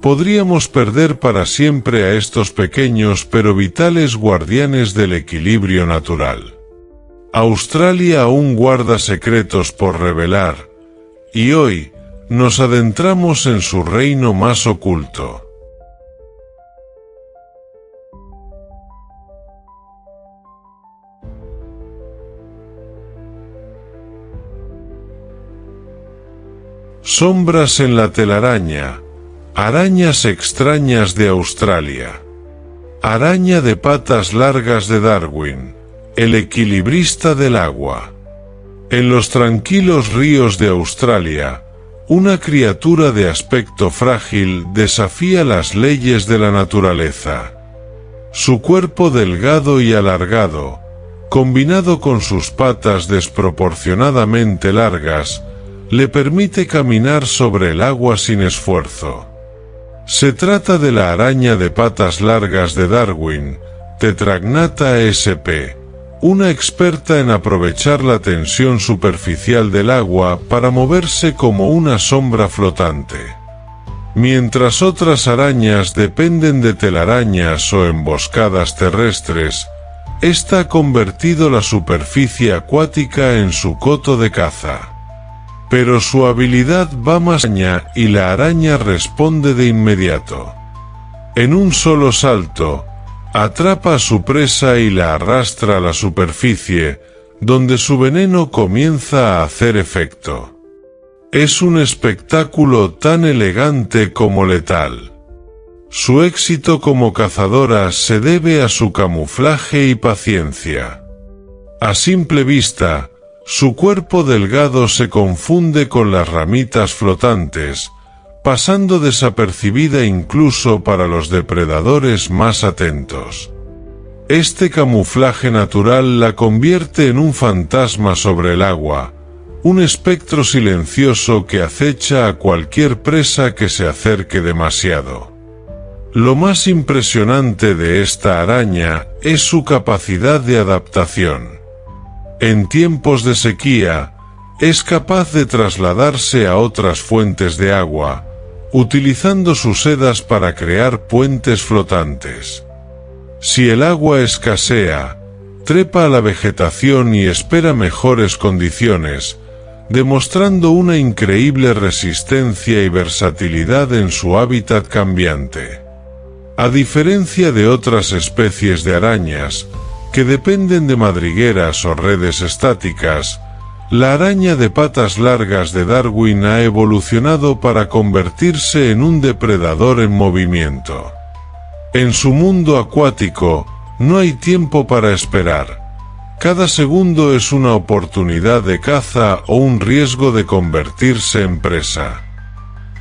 S1: podríamos perder para siempre a estos pequeños pero vitales guardianes del equilibrio natural. Australia aún guarda secretos por revelar, y hoy nos adentramos en su reino más oculto. Sombras en la telaraña. Arañas extrañas de Australia. Araña de patas largas de Darwin, el equilibrista del agua. En los tranquilos ríos de Australia, una criatura de aspecto frágil desafía las leyes de la naturaleza. Su cuerpo delgado y alargado, combinado con sus patas desproporcionadamente largas, le permite caminar sobre el agua sin esfuerzo. Se trata de la araña de patas largas de Darwin, Tetragnatha sp., una experta en aprovechar la tensión superficial del agua para moverse como una sombra flotante. Mientras otras arañas dependen de telarañas o emboscadas terrestres, esta ha convertido la superficie acuática en su coto de caza. Pero su habilidad va más allá y la araña responde de inmediato. En un solo salto, atrapa a su presa y la arrastra a la superficie, donde su veneno comienza a hacer efecto. Es un espectáculo tan elegante como letal. Su éxito como cazadora se debe a su camuflaje y paciencia. A simple vista, su cuerpo delgado se confunde con las ramitas flotantes, pasando desapercibida incluso para los depredadores más atentos. Este camuflaje natural la convierte en un fantasma sobre el agua, un espectro silencioso que acecha a cualquier presa que se acerque demasiado. Lo más impresionante de esta araña es su capacidad de adaptación. En tiempos de sequía, es capaz de trasladarse a otras fuentes de agua, utilizando sus sedas para crear puentes flotantes. Si el agua escasea, trepa a la vegetación y espera mejores condiciones, demostrando una increíble resistencia y versatilidad en su hábitat cambiante. A diferencia de otras especies de arañas, que dependen de madrigueras o redes estáticas, la araña de patas largas de Darwin ha evolucionado para convertirse en un depredador en movimiento. En su mundo acuático, no hay tiempo para esperar. Cada segundo es una oportunidad de caza o un riesgo de convertirse en presa.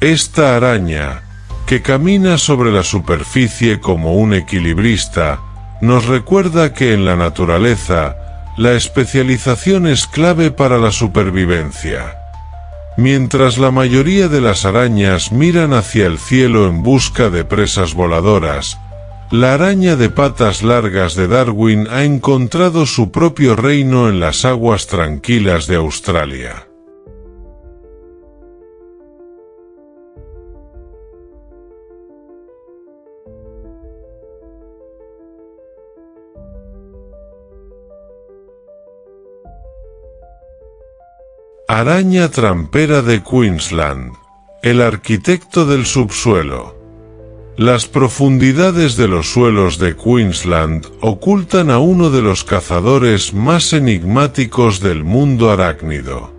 S1: Esta araña, que camina sobre la superficie como un equilibrista, nos recuerda que en la naturaleza, la especialización es clave para la supervivencia. Mientras la mayoría de las arañas miran hacia el cielo en busca de presas voladoras, la araña de patas largas de Darwin ha encontrado su propio reino en las aguas tranquilas de Australia. Araña trampera de Queensland, el arquitecto del subsuelo. Las profundidades de los suelos de Queensland ocultan a uno de los cazadores más enigmáticos del mundo arácnido.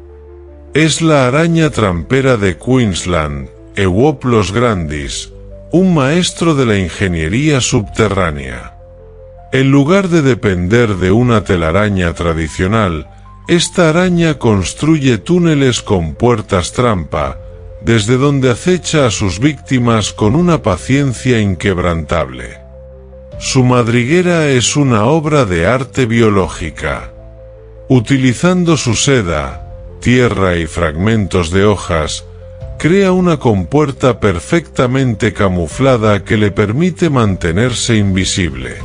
S1: Es la araña trampera de Queensland, Euoplos grandis, un maestro de la ingeniería subterránea. En lugar de depender de una telaraña tradicional, esta araña construye túneles con puertas trampa, desde donde acecha a sus víctimas con una paciencia inquebrantable. Su madriguera es una obra de arte biológica. Utilizando su seda, tierra y fragmentos de hojas, crea una compuerta perfectamente camuflada que le permite mantenerse invisible.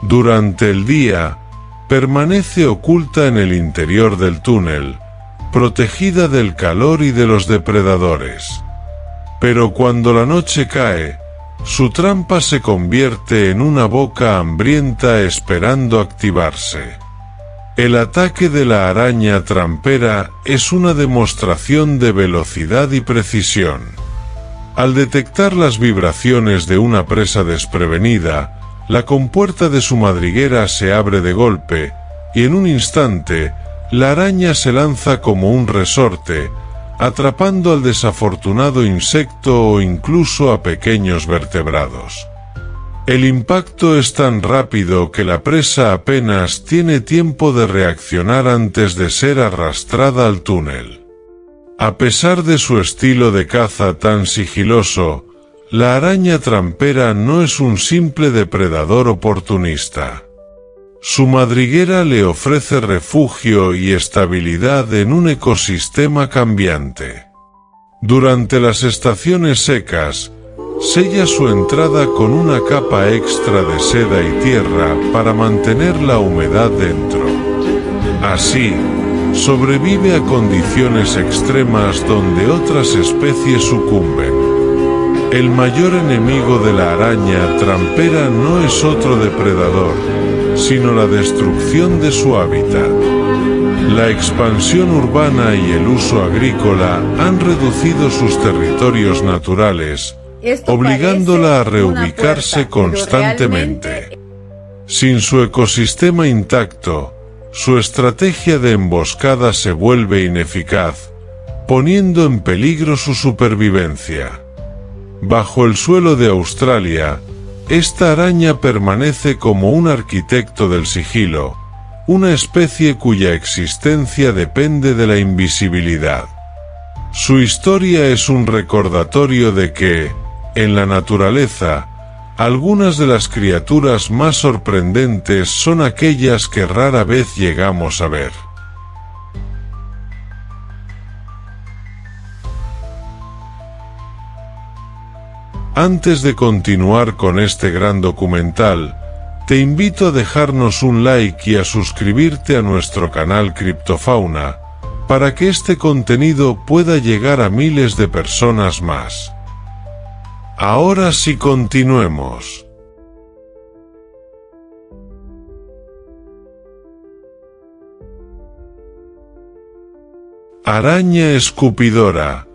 S1: Durante el día, permanece oculta en el interior del túnel, protegida del calor y de los depredadores. Pero cuando la noche cae, su trampa se convierte en una boca hambrienta esperando activarse. El ataque de la araña trampera es una demostración de velocidad y precisión. Al detectar las vibraciones de una presa desprevenida, la compuerta de su madriguera se abre de golpe, y en un instante, la araña se lanza como un resorte, atrapando al desafortunado insecto o incluso a pequeños vertebrados. El impacto es tan rápido que la presa apenas tiene tiempo de reaccionar antes de ser arrastrada al túnel. A pesar de su estilo de caza tan sigiloso, la araña trampera no es un simple depredador oportunista. Su madriguera le ofrece refugio y estabilidad en un ecosistema cambiante. Durante las estaciones secas, sella su entrada con una capa extra de seda y tierra para mantener la humedad dentro. Así, sobrevive a condiciones extremas donde otras especies sucumben. El mayor enemigo de la araña trampera no es otro depredador, sino la destrucción de su hábitat. La expansión urbana y el uso agrícola han reducido sus territorios naturales, obligándola a reubicarse constantemente. Sin su ecosistema intacto, su estrategia de emboscada se vuelve ineficaz, poniendo en peligro su supervivencia. Bajo el suelo de Australia, esta araña permanece como un arquitecto del sigilo, una especie cuya existencia depende de la invisibilidad. Su historia es un recordatorio de que, en la naturaleza, algunas de las criaturas más sorprendentes son aquellas que rara vez llegamos a ver. Antes de continuar con este gran documental, te invito a dejarnos un like y a suscribirte a nuestro canal Criptofauna, para que este contenido pueda llegar a miles de personas más. Ahora sí, continuemos. Araña escupidora,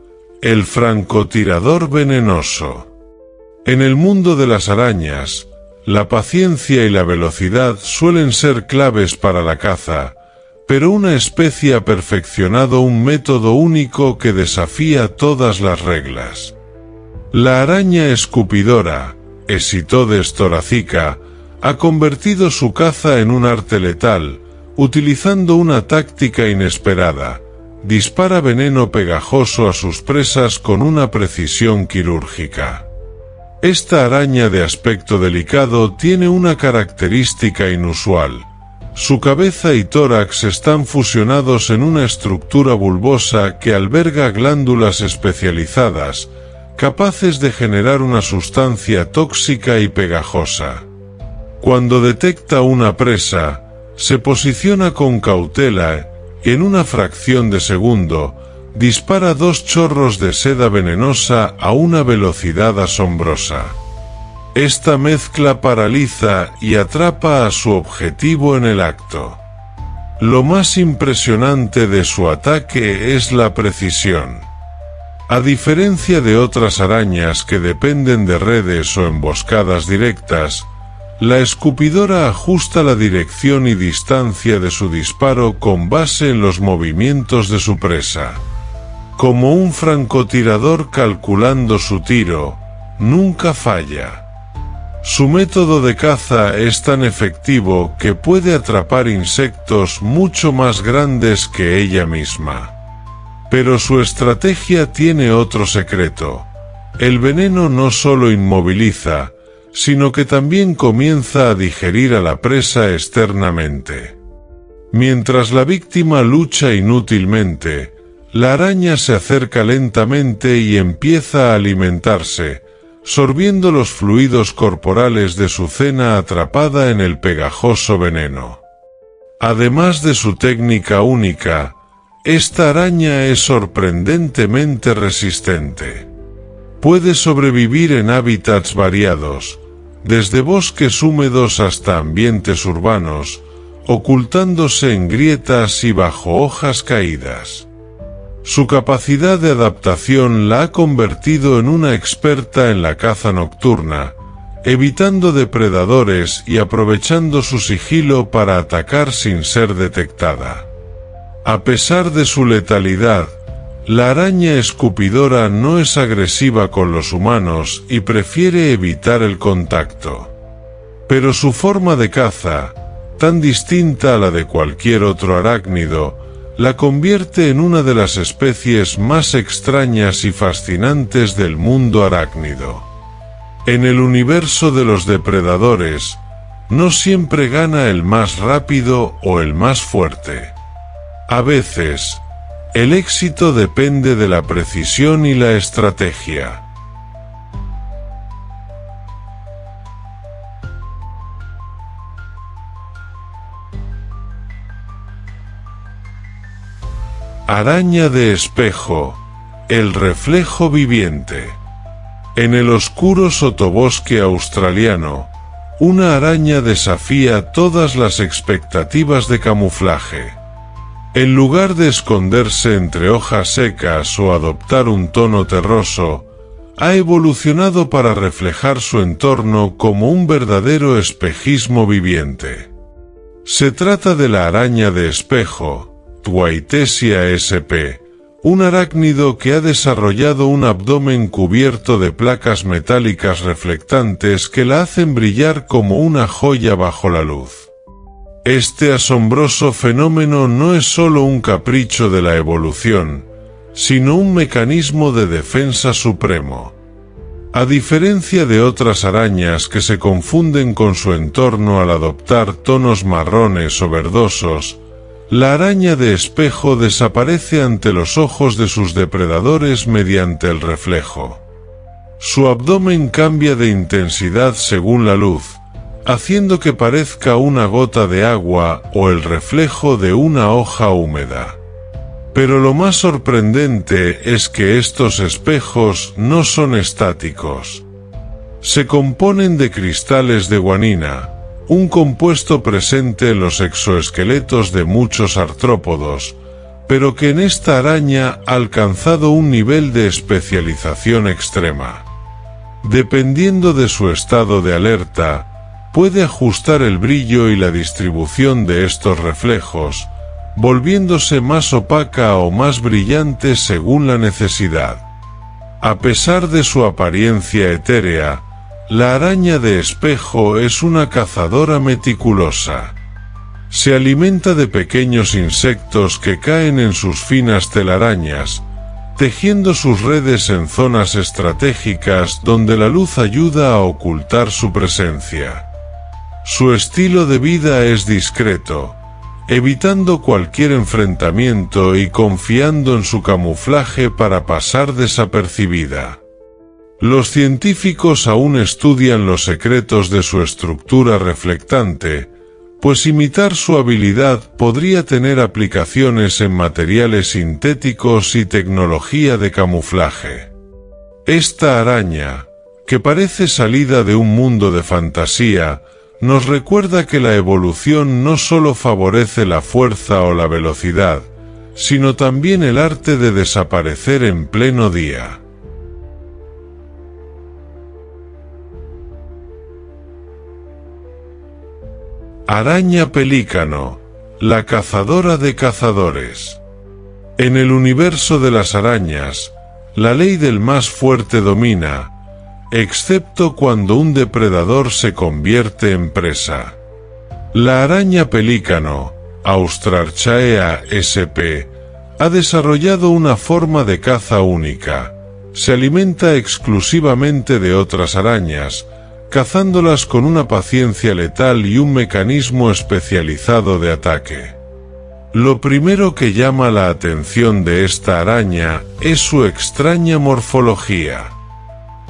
S1: el francotirador venenoso. En el mundo de las arañas, la paciencia y la velocidad suelen ser claves para la caza, pero una especie ha perfeccionado un método único que desafía todas las reglas. La araña escupidora, Esitodes thoracica, ha convertido su caza en un arte letal, utilizando una táctica inesperada: dispara veneno pegajoso a sus presas con una precisión quirúrgica. Esta araña de aspecto delicado tiene una característica inusual. Su cabeza y tórax están fusionados en una estructura bulbosa que alberga glándulas especializadas, capaces de generar una sustancia tóxica y pegajosa. Cuando detecta una presa, se posiciona con cautela y en una fracción de segundo, dispara 2 chorros de seda venenosa a una velocidad asombrosa. Esta mezcla paraliza y atrapa a su objetivo en el acto. Lo más impresionante de su ataque es la precisión. A diferencia de otras arañas que dependen de redes o emboscadas directas, la escupidora ajusta la dirección y distancia de su disparo con base en los movimientos de su presa. Como un francotirador calculando su tiro, nunca falla. Su método de caza es tan efectivo que puede atrapar insectos mucho más grandes que ella misma. Pero su estrategia tiene otro secreto. El veneno no solo inmoviliza, sino que también comienza a digerir a la presa externamente. Mientras la víctima lucha inútilmente, la araña se acerca lentamente y empieza a alimentarse, sorbiendo los fluidos corporales de su cena atrapada en el pegajoso veneno. Además de su técnica única, esta araña es sorprendentemente resistente. Puede sobrevivir en hábitats variados, desde bosques húmedos hasta ambientes urbanos, ocultándose en grietas y bajo hojas caídas. Su capacidad de adaptación la ha convertido en una experta en la caza nocturna, evitando depredadores y aprovechando su sigilo para atacar sin ser detectada. A pesar de su letalidad, la araña escupidora no es agresiva con los humanos y prefiere evitar el contacto. Pero su forma de caza, tan distinta a la de cualquier otro arácnido, la convierte en una de las especies más extrañas y fascinantes del mundo arácnido. En el universo de los depredadores, no siempre gana el más rápido o el más fuerte. A veces, el éxito depende de la precisión y la estrategia. Araña de espejo, el reflejo viviente. En el oscuro sotobosque australiano, una araña desafía todas las expectativas de camuflaje. En lugar de esconderse entre hojas secas o adoptar un tono terroso, ha evolucionado para reflejar su entorno como un verdadero espejismo viviente. Se trata de la araña de espejo, Twaitesia sp., un arácnido que ha desarrollado un abdomen cubierto de placas metálicas reflectantes que la hacen brillar como una joya bajo la luz. Este asombroso fenómeno no es solo un capricho de la evolución, sino un mecanismo de defensa supremo. A diferencia de otras arañas que se confunden con su entorno al adoptar tonos marrones o verdosos, la araña de espejo desaparece ante los ojos de sus depredadores mediante el reflejo. Su abdomen cambia de intensidad según la luz, haciendo que parezca una gota de agua o el reflejo de una hoja húmeda. Pero lo más sorprendente es que estos espejos no son estáticos. Se componen de cristales de guanina, un compuesto presente en los exoesqueletos de muchos artrópodos, pero que en esta araña ha alcanzado un nivel de especialización extrema. Dependiendo de su estado de alerta, puede ajustar el brillo y la distribución de estos reflejos, volviéndose más opaca o más brillante según la necesidad. A pesar de su apariencia etérea, la araña de espejo es una cazadora meticulosa. Se alimenta de pequeños insectos que caen en sus finas telarañas, tejiendo sus redes en zonas estratégicas donde la luz ayuda a ocultar su presencia. Su estilo de vida es discreto, evitando cualquier enfrentamiento y confiando en su camuflaje para pasar desapercibida. Los científicos aún estudian los secretos de su estructura reflectante, pues imitar su habilidad podría tener aplicaciones en materiales sintéticos y tecnología de camuflaje. Esta araña, que parece salida de un mundo de fantasía, nos recuerda que la evolución no solo favorece la fuerza o la velocidad, sino también el arte de desaparecer en pleno día. Araña pelícano, la cazadora de cazadores. En el universo de las arañas, la ley del más fuerte domina, excepto cuando un depredador se convierte en presa. La araña pelícano, Austrarchaea sp., ha desarrollado una forma de caza única. Se alimenta exclusivamente de otras arañas, cazándolas con una paciencia letal y un mecanismo especializado de ataque. Lo primero que llama la atención de esta araña es su extraña morfología.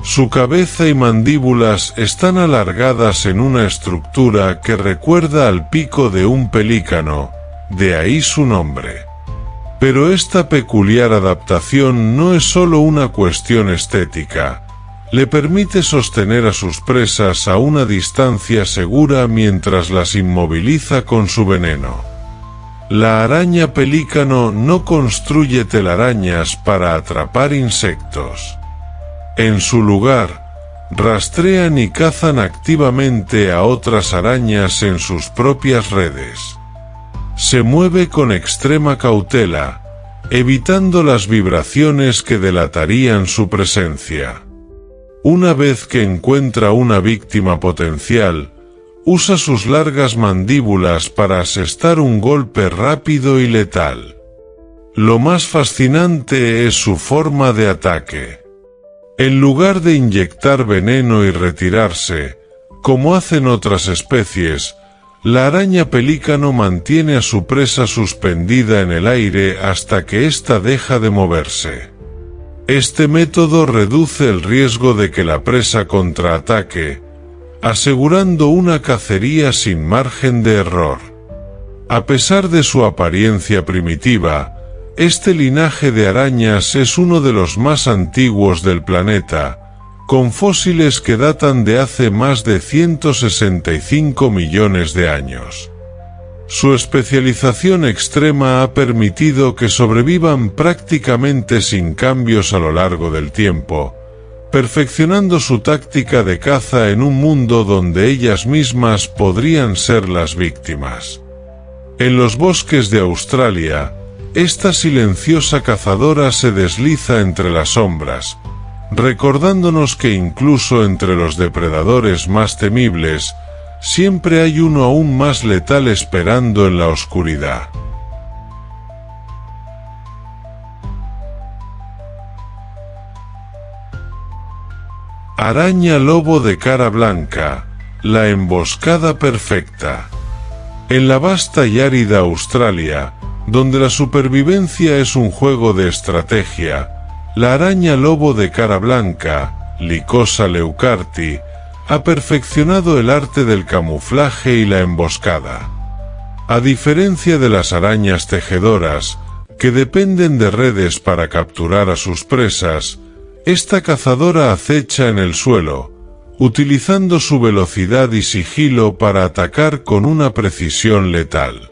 S1: Su cabeza y mandíbulas están alargadas en una estructura que recuerda al pico de un pelícano, de ahí su nombre. Pero esta peculiar adaptación no es solo una cuestión estética. Le permite sostener a sus presas a una distancia segura mientras las inmoviliza con su veneno. La araña pelícano no construye telarañas para atrapar insectos. En su lugar, rastrean y cazan activamente a otras arañas en sus propias redes. Se mueve con extrema cautela, evitando las vibraciones que delatarían su presencia. Una vez que encuentra una víctima potencial, usa sus largas mandíbulas para asestar un golpe rápido y letal. Lo más fascinante es su forma de ataque. En lugar de inyectar veneno y retirarse, como hacen otras especies, la araña pelícano mantiene a su presa suspendida en el aire hasta que ésta deja de moverse. Este método reduce el riesgo de que la presa contraataque, asegurando una cacería sin margen de error. A pesar de su apariencia primitiva, este linaje de arañas es uno de los más antiguos del planeta, con fósiles que datan de hace más de 165 millones de años. Su especialización extrema ha permitido que sobrevivan prácticamente sin cambios a lo largo del tiempo, perfeccionando su táctica de caza en un mundo donde ellas mismas podrían ser las víctimas. En los bosques de Australia, esta silenciosa cazadora se desliza entre las sombras, recordándonos que incluso entre los depredadores más temibles, siempre hay uno aún más letal esperando en la oscuridad. Araña lobo de cara blanca, la emboscada perfecta. En la vasta y árida Australia, donde la supervivencia es un juego de estrategia, la araña lobo de cara blanca, Lycosa leucarti, ha perfeccionado el arte del camuflaje y la emboscada. A diferencia de las arañas tejedoras, que dependen de redes para capturar a sus presas, esta cazadora acecha en el suelo, utilizando su velocidad y sigilo para atacar con una precisión letal.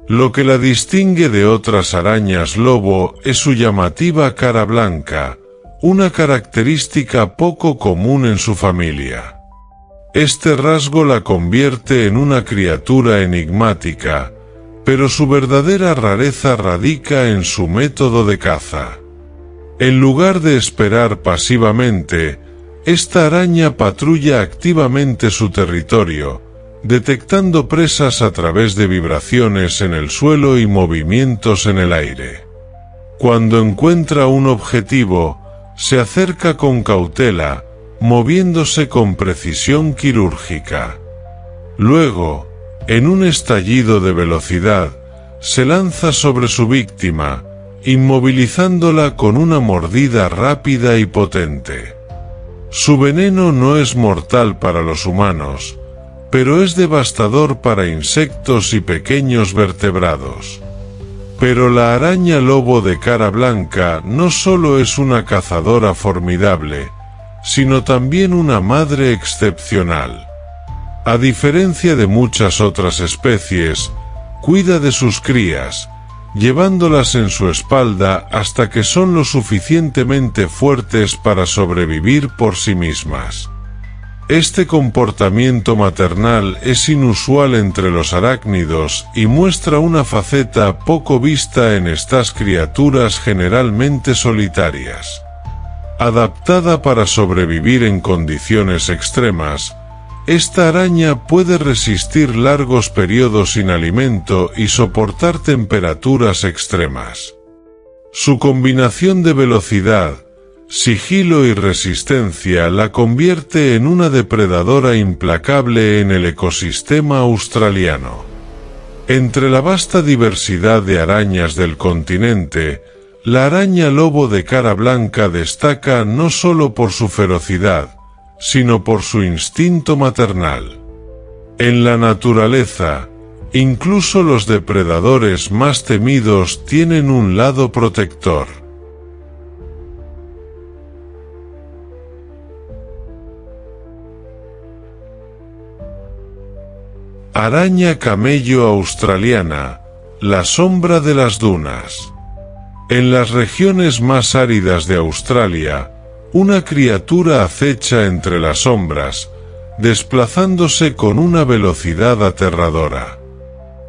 S1: Lo que la distingue de otras arañas lobo es su llamativa cara blanca, una característica poco común en su familia. Este rasgo la convierte en una criatura enigmática, pero su verdadera rareza radica en su método de caza. En lugar de esperar pasivamente, esta araña patrulla activamente su territorio, detectando presas a través de vibraciones en el suelo y movimientos en el aire. Cuando encuentra un objetivo, se acerca con cautela, moviéndose con precisión quirúrgica. Luego, en un estallido de velocidad, se lanza sobre su víctima, inmovilizándola con una mordida rápida y potente. Su veneno no es mortal para los humanos, pero es devastador para insectos y pequeños vertebrados. Pero la araña lobo de cara blanca no solo es una cazadora formidable, sino también una madre excepcional. A diferencia de muchas otras especies, cuida de sus crías, llevándolas en su espalda hasta que son lo suficientemente fuertes para sobrevivir por sí mismas. Este comportamiento maternal es inusual entre los arácnidos y muestra una faceta poco vista en estas criaturas generalmente solitarias. Adaptada para sobrevivir en condiciones extremas, esta araña puede resistir largos periodos sin alimento y soportar temperaturas extremas. Su combinación de velocidad, sigilo y resistencia la convierte en una depredadora implacable en el ecosistema australiano. Entre la vasta diversidad de arañas del continente, la araña lobo de cara blanca destaca no solo por su ferocidad, sino por su instinto maternal. En la naturaleza, incluso los depredadores más temidos tienen un lado protector. Araña camello australiana, la sombra de las dunas. En las regiones más áridas de Australia, una criatura acecha entre las sombras, desplazándose con una velocidad aterradora.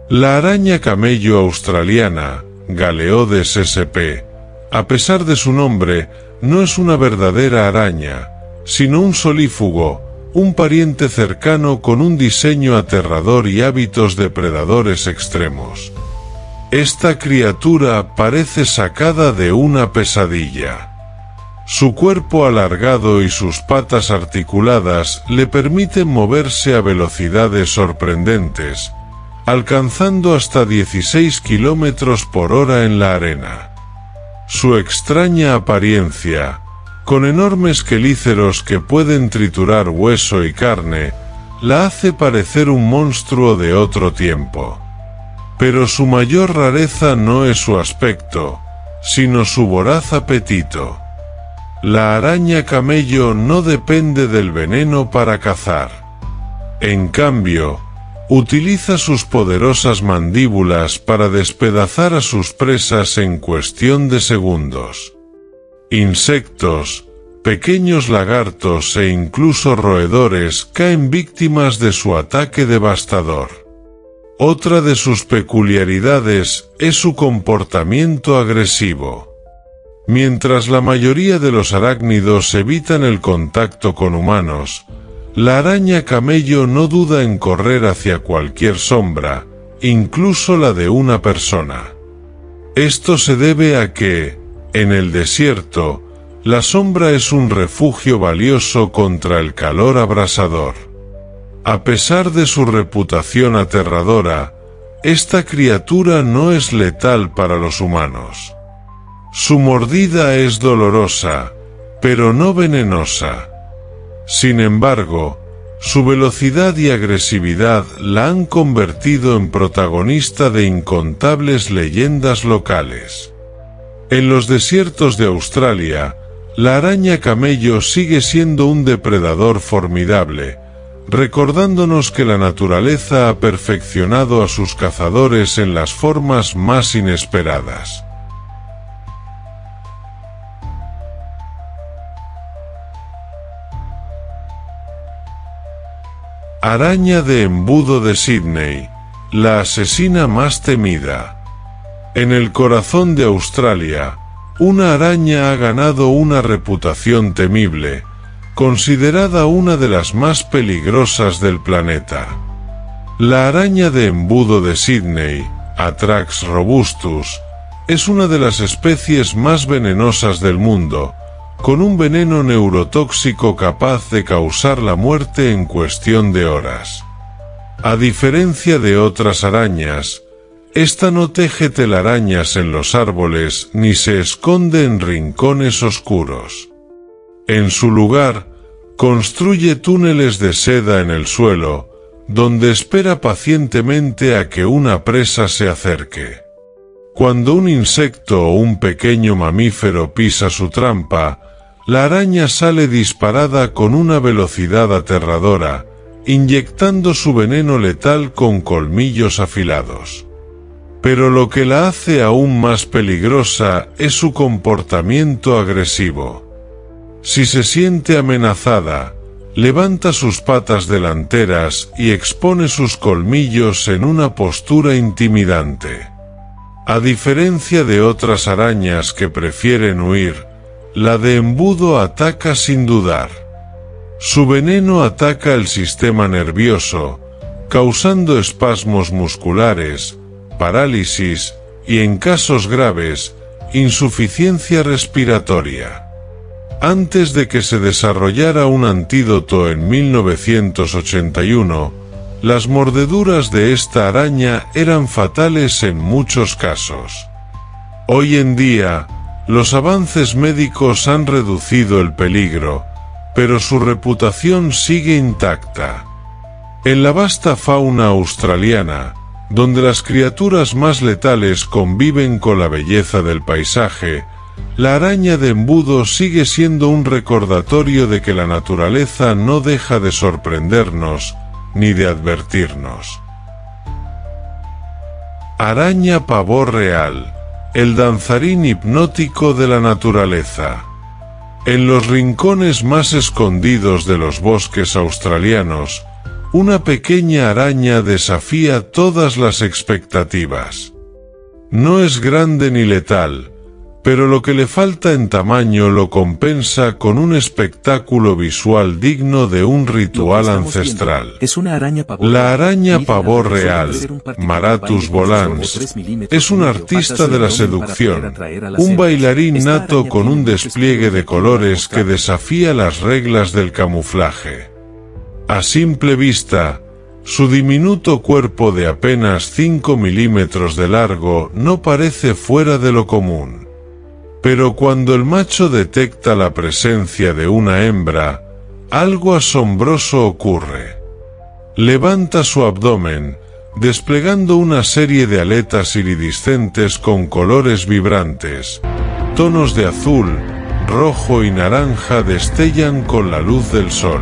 S1: La araña camello australiana, Galeodes sp., a pesar de su nombre, no es una verdadera araña, sino un solífugo, un pariente cercano con un diseño aterrador y hábitos depredadores extremos. Esta criatura parece sacada de una pesadilla. Su cuerpo alargado y sus patas articuladas le permiten moverse a velocidades sorprendentes, alcanzando hasta 16 km/h en la arena. Su extraña apariencia, con enormes quelíceros que pueden triturar hueso y carne, la hace parecer un monstruo de otro tiempo. Pero su mayor rareza no es su aspecto, sino su voraz apetito. La araña camello no depende del veneno para cazar. En cambio, utiliza sus poderosas mandíbulas para despedazar a sus presas en cuestión de segundos. Insectos, pequeños lagartos e incluso roedores caen víctimas de su ataque devastador. Otra de sus peculiaridades es su comportamiento agresivo. Mientras la mayoría de los arácnidos evitan el contacto con humanos, la araña camello no duda en correr hacia cualquier sombra, incluso la de una persona. Esto se debe a que, en el desierto, la sombra es un refugio valioso contra el calor abrasador. A pesar de su reputación aterradora, esta criatura no es letal para los humanos. Su mordida es dolorosa, pero no venenosa. Sin embargo, su velocidad y agresividad la han convertido en protagonista de incontables leyendas locales. En los desiertos de Australia, la araña camello sigue siendo un depredador formidable, recordándonos que la naturaleza ha perfeccionado a sus cazadores en las formas más inesperadas. Araña de embudo de Sídney, la asesina más temida. En el corazón de Australia, una araña ha ganado una reputación temible, considerada una de las más peligrosas del planeta. La araña de embudo de Sídney, Atrax robustus, es una de las especies más venenosas del mundo, con un veneno neurotóxico capaz de causar la muerte en cuestión de horas. A diferencia de otras arañas, esta no teje telarañas en los árboles ni se esconde en rincones oscuros. En su lugar, construye túneles de seda en el suelo, donde espera pacientemente a que una presa se acerque. Cuando un insecto o un pequeño mamífero pisa su trampa, la araña sale disparada con una velocidad aterradora, inyectando su veneno letal con colmillos afilados. Pero lo que la hace aún más peligrosa es su comportamiento agresivo. Si se siente amenazada, levanta sus patas delanteras y expone sus colmillos en una postura intimidante. A diferencia de otras arañas que prefieren huir, la de embudo ataca sin dudar. Su veneno ataca el sistema nervioso, causando espasmos musculares, parálisis y, en casos graves, insuficiencia respiratoria. Antes de que se desarrollara un antídoto en 1981, las mordeduras de esta araña eran fatales en muchos casos. Hoy en día, los avances médicos han reducido el peligro, pero su reputación sigue intacta. En la vasta fauna australiana, donde las criaturas más letales conviven con la belleza del paisaje, la araña de embudo sigue siendo un recordatorio de que la naturaleza no deja de sorprendernos, ni de advertirnos. Araña pavor real, el danzarín hipnótico de la naturaleza. En los rincones más escondidos de los bosques australianos, una pequeña araña desafía todas las expectativas. No es grande ni letal, pero lo que le falta en tamaño lo compensa con un espectáculo visual digno de un ritual ancestral.
S2: Es una araña pavor.
S1: La araña pavor real, Maratus volans, es un artista de la seducción, un bailarín nato con un despliegue de colores que desafía las reglas del camuflaje. A simple vista, su diminuto cuerpo de apenas 5 milímetros de largo no parece fuera de lo común. Pero cuando el macho detecta la presencia de una hembra, algo asombroso ocurre. Levanta su abdomen, desplegando una serie de aletas iridiscentes con colores vibrantes. Tonos de azul, rojo y naranja destellan con la luz del sol.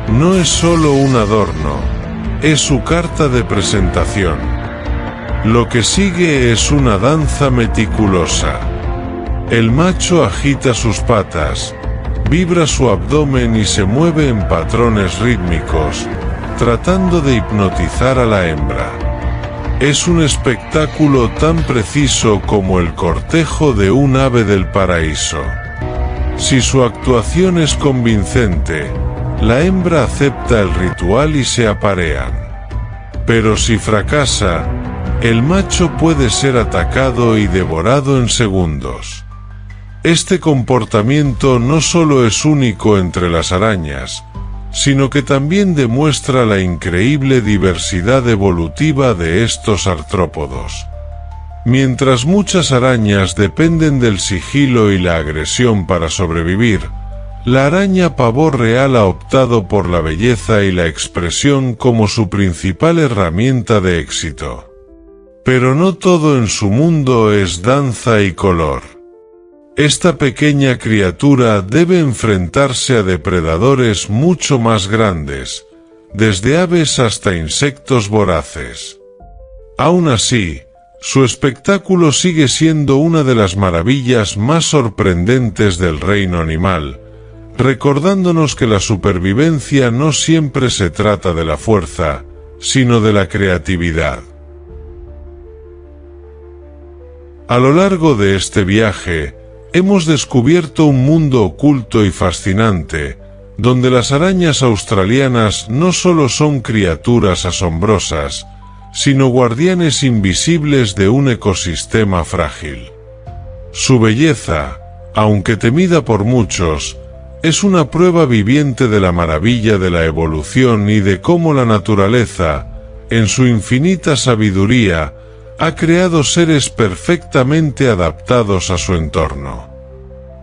S1: No es solo un adorno, es su carta de presentación. Lo que sigue es una danza meticulosa. El macho agita sus patas, vibra su abdomen y se mueve en patrones rítmicos, tratando de hipnotizar a la hembra. Es un espectáculo tan preciso como el cortejo de un ave del paraíso. Si su actuación es convincente, la hembra acepta el ritual y se aparean. Pero si fracasa, el macho puede ser atacado y devorado en segundos. Este comportamiento no solo es único entre las arañas, sino que también demuestra la increíble diversidad evolutiva de estos artrópodos. Mientras muchas arañas dependen del sigilo y la agresión para sobrevivir, la araña pavor real ha optado por la belleza y la expresión como su principal herramienta de éxito. Pero no todo en su mundo es danza y color. Esta pequeña criatura debe enfrentarse a depredadores mucho más grandes, desde aves hasta insectos voraces. Aún así, su espectáculo sigue siendo una de las maravillas más sorprendentes del reino animal, recordándonos que la supervivencia no siempre se trata de la fuerza, sino de la creatividad. A lo largo de este viaje, hemos descubierto un mundo oculto y fascinante, donde las arañas australianas no solo son criaturas asombrosas, sino guardianes invisibles de un ecosistema frágil. Su belleza, aunque temida por muchos, es una prueba viviente de la maravilla de la evolución y de cómo la naturaleza, en su infinita sabiduría, ha creado seres perfectamente adaptados a su entorno.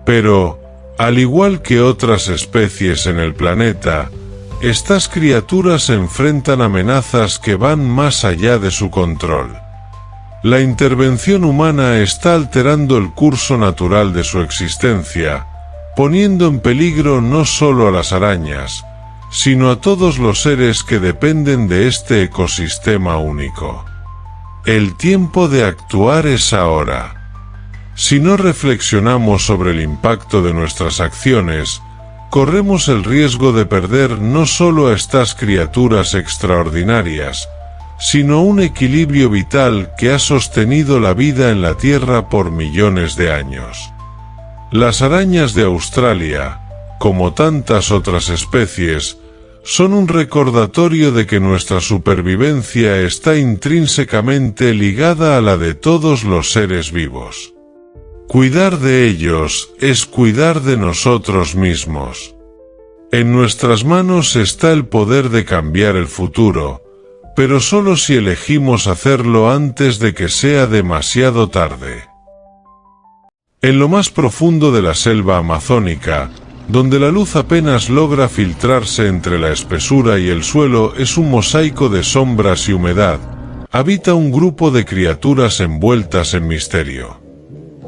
S1: Pero, al igual que otras especies en el planeta, estas criaturas enfrentan amenazas que van más allá de su control. La intervención humana está alterando el curso natural de su existencia, poniendo en peligro no solo a las arañas, sino a todos los seres que dependen de este ecosistema único. El tiempo de actuar es ahora. Si no reflexionamos sobre el impacto de nuestras acciones, corremos el riesgo de perder no solo a estas criaturas extraordinarias, sino un equilibrio vital que ha sostenido la vida en la Tierra por millones de años. Las arañas de Australia, como tantas otras especies, son un recordatorio de que nuestra supervivencia está intrínsecamente ligada a la de todos los seres vivos. Cuidar de ellos es cuidar de nosotros mismos. En nuestras manos está el poder de cambiar el futuro, pero solo si elegimos hacerlo antes de que sea demasiado tarde. En lo más profundo de la selva amazónica, donde la luz apenas logra filtrarse entre la espesura y el suelo, es un mosaico de sombras y humedad, habita un grupo de criaturas envueltas en misterio.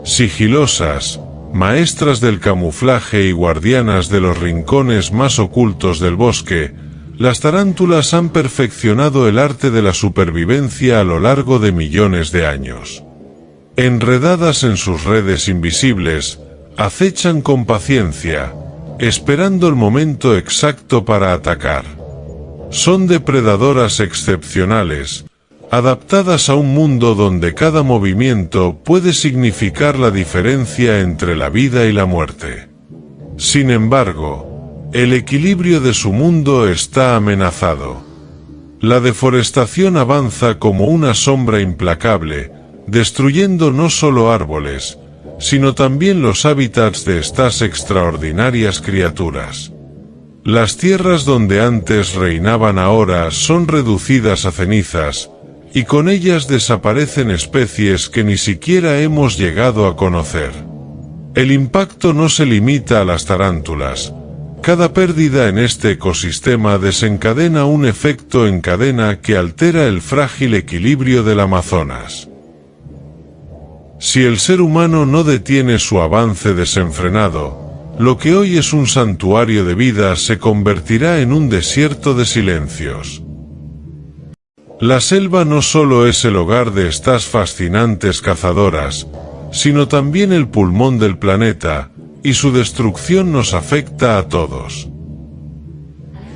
S1: Sigilosas, maestras del camuflaje y guardianas de los rincones más ocultos del bosque, las tarántulas han perfeccionado el arte de la supervivencia a lo largo de millones de años. Enredadas en sus redes invisibles, acechan con paciencia, esperando el momento exacto para atacar. Son depredadoras excepcionales, adaptadas a un mundo donde cada movimiento puede significar la diferencia entre la vida y la muerte. Sin embargo, el equilibrio de su mundo está amenazado. La deforestación avanza como una sombra implacable, destruyendo no solo árboles, sino también los hábitats de estas extraordinarias criaturas. Las tierras donde antes reinaban ahora son reducidas a cenizas, y con ellas desaparecen especies que ni siquiera hemos llegado a conocer. El impacto no se limita a las tarántulas. Cada pérdida en este ecosistema desencadena un efecto en cadena que altera el frágil equilibrio del Amazonas. Si el ser humano no detiene su avance desenfrenado, lo que hoy es un santuario de vida se convertirá en un desierto de silencios. La selva no solo es el hogar de estas fascinantes cazadoras, sino también el pulmón del planeta, y su destrucción nos afecta a todos.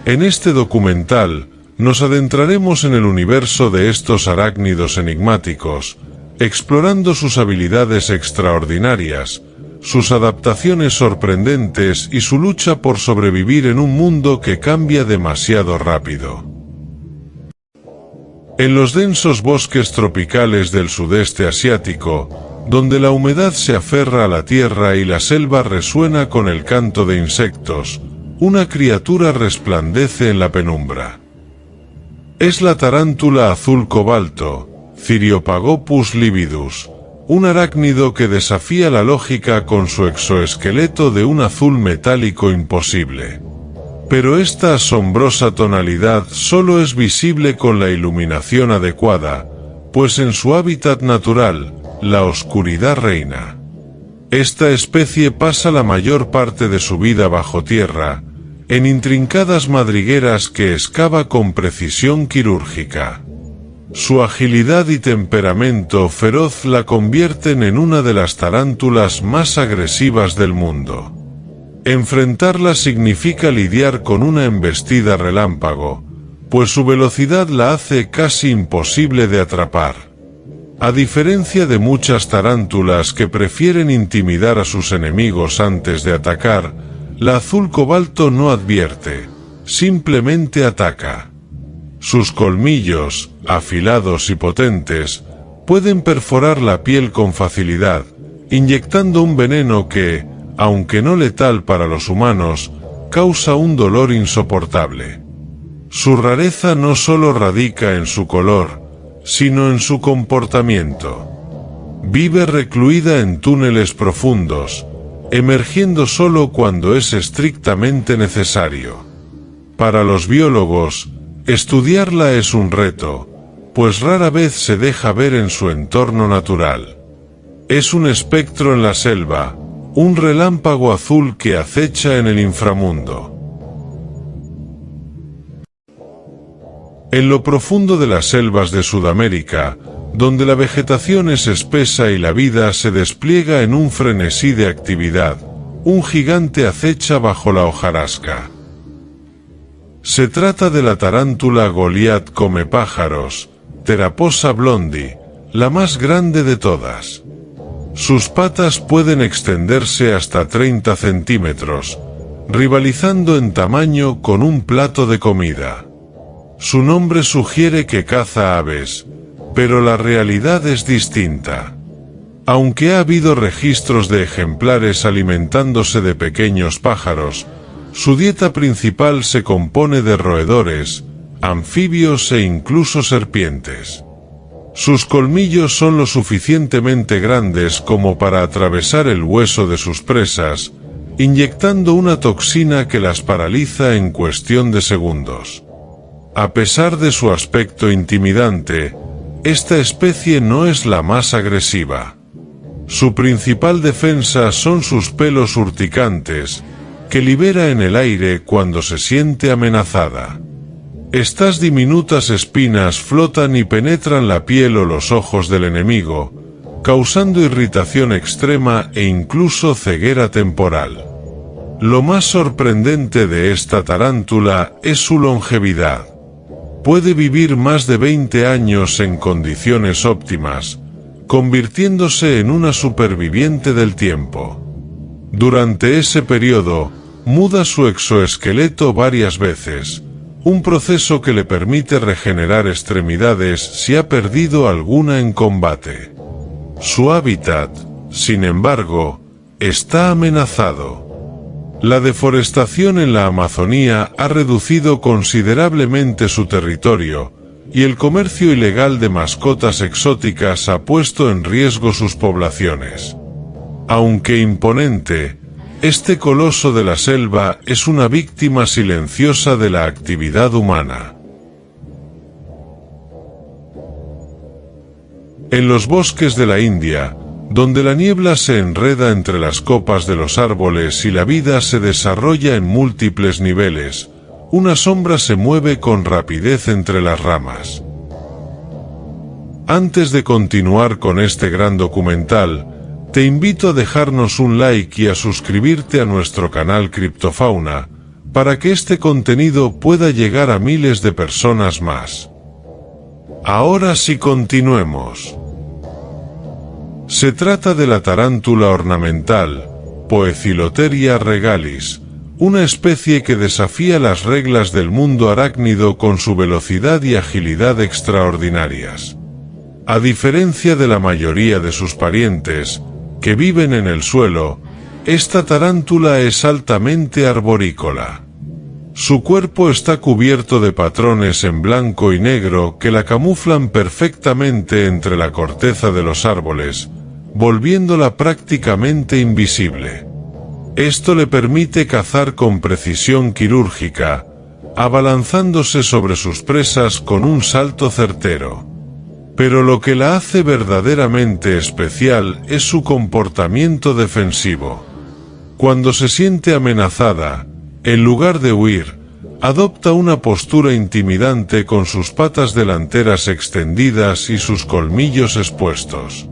S1: En este documental, nos adentraremos en el universo de estos arácnidos enigmáticos, explorando sus habilidades extraordinarias, sus adaptaciones sorprendentes y su lucha por sobrevivir en un mundo que cambia demasiado rápido. En los densos bosques tropicales del sudeste asiático, donde la humedad se aferra a la tierra y la selva resuena con el canto de insectos, una criatura resplandece en la penumbra. Es la tarántula azul cobalto, Theriopagopus lividus, un arácnido que desafía la lógica con su exoesqueleto de un azul metálico imposible. Pero esta asombrosa tonalidad solo es visible con la iluminación adecuada, pues en su hábitat natural, la oscuridad reina. Esta especie pasa la mayor parte de su vida bajo tierra, en intrincadas madrigueras que excava con precisión quirúrgica. Su agilidad y temperamento feroz la convierten en una de las tarántulas más agresivas del mundo. Enfrentarla significa lidiar con una embestida relámpago, pues su velocidad la hace casi imposible de atrapar. A diferencia de muchas tarántulas que prefieren intimidar a sus enemigos antes de atacar, la azul cobalto no advierte, simplemente ataca. Sus colmillos, afilados y potentes, pueden perforar la piel con facilidad, inyectando un veneno que, aunque no letal para los humanos, causa un dolor insoportable. Su rareza no solo radica en su color, sino en su comportamiento. Vive recluida en túneles profundos, emergiendo solo cuando es estrictamente necesario. Para los biólogos, estudiarla es un reto, pues rara vez se deja ver en su entorno natural. Es un espectro en la selva, un relámpago azul que acecha en el inframundo. En lo profundo de las selvas de Sudamérica, donde la vegetación es espesa y la vida se despliega en un frenesí de actividad, un gigante acecha bajo la hojarasca. Se trata de la tarántula Goliat comepájaros, Teraposa blondi, la más grande de todas. Sus patas pueden extenderse hasta 30 centímetros, rivalizando en tamaño con un plato de comida. Su nombre sugiere que caza aves, pero la realidad es distinta. Aunque ha habido registros de ejemplares alimentándose de pequeños pájaros, su dieta principal se compone de roedores, anfibios e incluso serpientes. Sus colmillos son lo suficientemente grandes como para atravesar el hueso de sus presas, inyectando una toxina que las paraliza en cuestión de segundos. A pesar de su aspecto intimidante, esta especie no es la más agresiva. Su principal defensa son sus pelos urticantes, que libera en el aire cuando se siente amenazada. Estas diminutas espinas flotan y penetran la piel o los ojos del enemigo, causando irritación extrema e incluso ceguera temporal. Lo más sorprendente de esta tarántula es su longevidad. Puede vivir más de 20 años en condiciones óptimas, convirtiéndose en una superviviente del tiempo. Durante ese periodo, muda su exoesqueleto varias veces, un proceso que le permite regenerar extremidades si ha perdido alguna en combate. Su hábitat, sin embargo, está amenazado. La deforestación en la Amazonía ha reducido considerablemente su territorio, y el comercio ilegal de mascotas exóticas ha puesto en riesgo sus poblaciones. Aunque imponente, este coloso de la selva es una víctima silenciosa de la actividad humana. En los bosques de la India, donde la niebla se enreda entre las copas de los árboles y la vida se desarrolla en múltiples niveles, una sombra se mueve con rapidez entre las ramas. Antes de continuar con este gran documental, te invito a dejarnos un like y a suscribirte a nuestro canal Criptofauna, para que este contenido pueda llegar a miles de personas más. Ahora sí, continuemos. Se trata de la tarántula ornamental, Poecilotheria regalis, una especie que desafía las reglas del mundo arácnido con su velocidad y agilidad extraordinarias. A diferencia de la mayoría de sus parientes, que viven en el suelo, esta tarántula es altamente arborícola. Su cuerpo está cubierto de patrones en blanco y negro que la camuflan perfectamente entre la corteza de los árboles, volviéndola prácticamente invisible. Esto le permite cazar con precisión quirúrgica, abalanzándose sobre sus presas con un salto certero. Pero lo que la hace verdaderamente especial es su comportamiento defensivo. Cuando se siente amenazada, en lugar de huir, adopta una postura intimidante con sus patas delanteras extendidas y sus colmillos expuestos.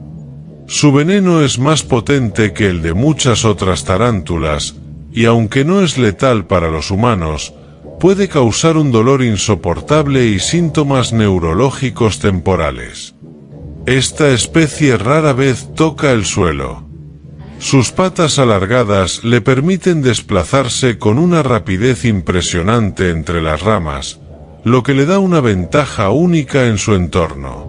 S1: Su veneno es más potente que el de muchas otras tarántulas, y aunque no es letal para los humanos, puede causar un dolor insoportable y síntomas neurológicos temporales. Esta especie rara vez toca el suelo. Sus patas alargadas le permiten desplazarse con una rapidez impresionante entre las ramas, lo que le da una ventaja única en su entorno.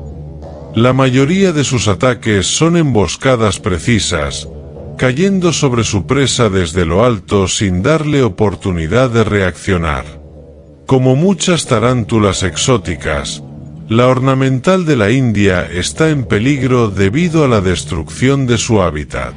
S1: La mayoría de sus ataques son emboscadas precisas, cayendo sobre su presa desde lo alto sin darle oportunidad de reaccionar. Como muchas tarántulas exóticas, la ornamental de la India está en peligro debido a la destrucción de su hábitat.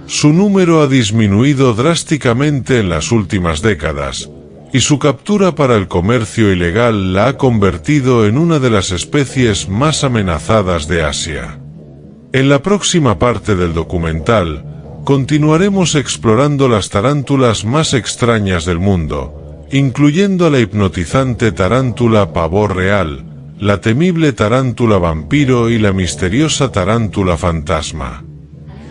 S1: Su número ha disminuido drásticamente en las últimas décadas, y su captura para el comercio ilegal la ha convertido en una de las especies más amenazadas de Asia. En la próxima parte del documental, continuaremos explorando las tarántulas más extrañas del mundo, incluyendo a la hipnotizante tarántula pavor real, la temible tarántula vampiro y la misteriosa tarántula fantasma.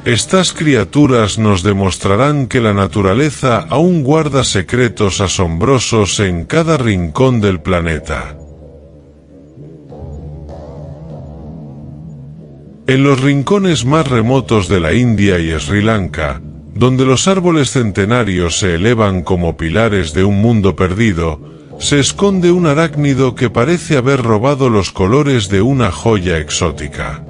S1: Estas criaturas nos demostrarán que la naturaleza aún guarda secretos asombrosos en cada rincón del planeta. En los rincones más remotos de la India y Sri Lanka, donde los árboles centenarios se elevan como pilares de un mundo perdido, se esconde un arácnido que parece haber robado los colores de una joya exótica.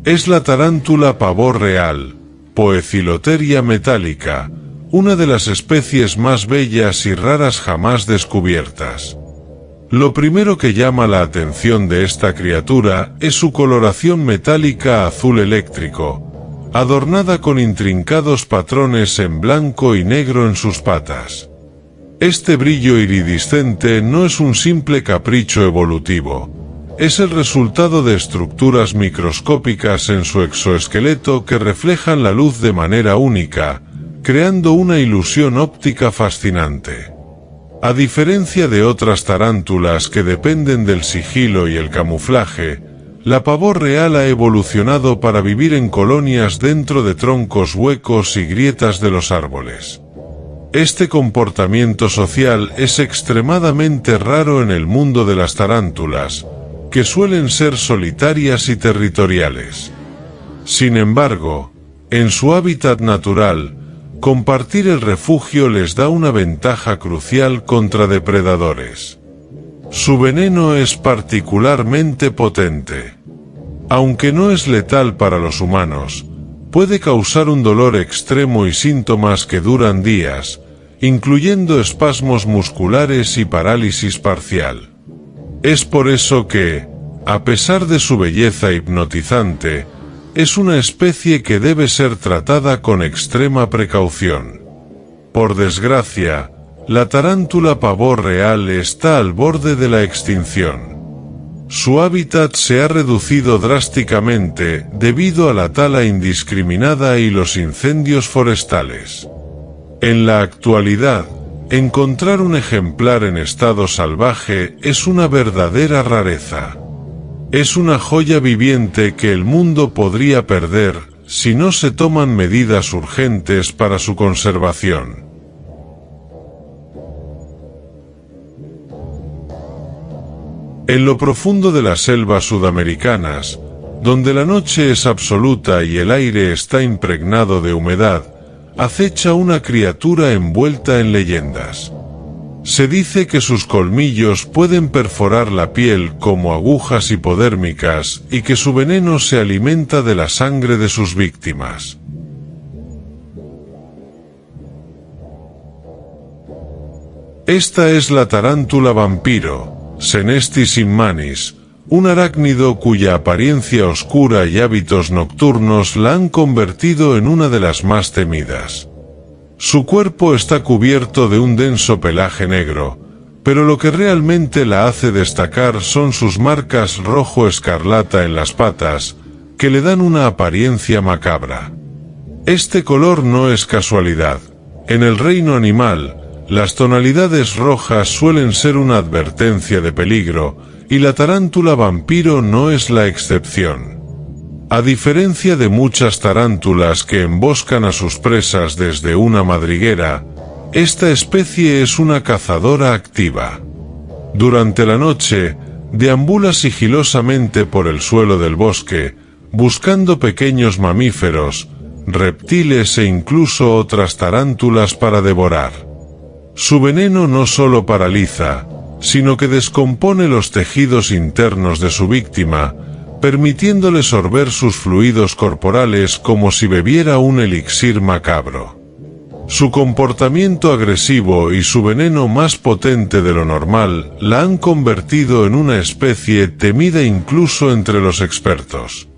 S1: Es la tarántula pavor real, Poecilotheria metallica, una de las especies más bellas y raras jamás descubiertas. Lo primero que llama la atención de esta criatura es su coloración metálica azul eléctrico, adornada con intrincados patrones en blanco y negro en sus patas. Este brillo iridiscente no es un simple capricho evolutivo, es el resultado de estructuras microscópicas en su exoesqueleto que reflejan la luz de manera única, creando una ilusión óptica fascinante. A diferencia de otras tarántulas que dependen del sigilo y el camuflaje, la pavor real ha evolucionado para vivir en colonias dentro de troncos huecos y grietas de los árboles. Este comportamiento social es extremadamente raro en el mundo de las tarántulas, que suelen ser solitarias y territoriales. Sin embargo, en su hábitat natural, compartir el refugio les da una ventaja crucial contra depredadores. Su veneno es particularmente potente. Aunque no es letal para los humanos, puede causar un dolor extremo y síntomas que duran días, incluyendo espasmos musculares y parálisis parcial. Es por eso que, a pesar de su belleza hipnotizante, es una especie que debe ser tratada con extrema precaución. Por desgracia, la tarántula pavor real está al borde de la extinción. Su hábitat se ha reducido drásticamente debido a la tala indiscriminada y los incendios forestales. En la actualidad, encontrar un ejemplar en estado salvaje es una verdadera rareza. Es una joya viviente que el mundo podría perder si no se toman medidas urgentes para su conservación. En lo profundo de las selvas sudamericanas, donde la noche es absoluta y el aire está impregnado de humedad, acecha una criatura envuelta en leyendas. Se dice que sus colmillos pueden perforar la piel como agujas hipodérmicas y que su veneno se alimenta de la sangre de sus víctimas. Esta es la tarántula vampiro, Senestis immanis, un arácnido cuya apariencia oscura y hábitos nocturnos la han convertido en una de las más temidas. Su cuerpo está cubierto de un denso pelaje negro, pero lo que realmente la hace destacar son sus marcas rojo escarlata en las patas, que le dan una apariencia macabra. Este color no es casualidad. En el reino animal, las tonalidades rojas suelen ser una advertencia de peligro, y la tarántula vampiro no es la excepción. A diferencia de muchas tarántulas que emboscan a sus presas desde una madriguera, esta especie es una cazadora activa. Durante la noche, deambula sigilosamente por el suelo del bosque, buscando pequeños mamíferos, reptiles e incluso otras tarántulas para devorar. Su veneno no solo paraliza, sino que descompone los tejidos internos de su víctima, permitiéndole sorber sus fluidos corporales como si bebiera un elixir macabro. Su comportamiento agresivo y su veneno más potente de lo normal la han convertido en una especie temida incluso entre los expertos.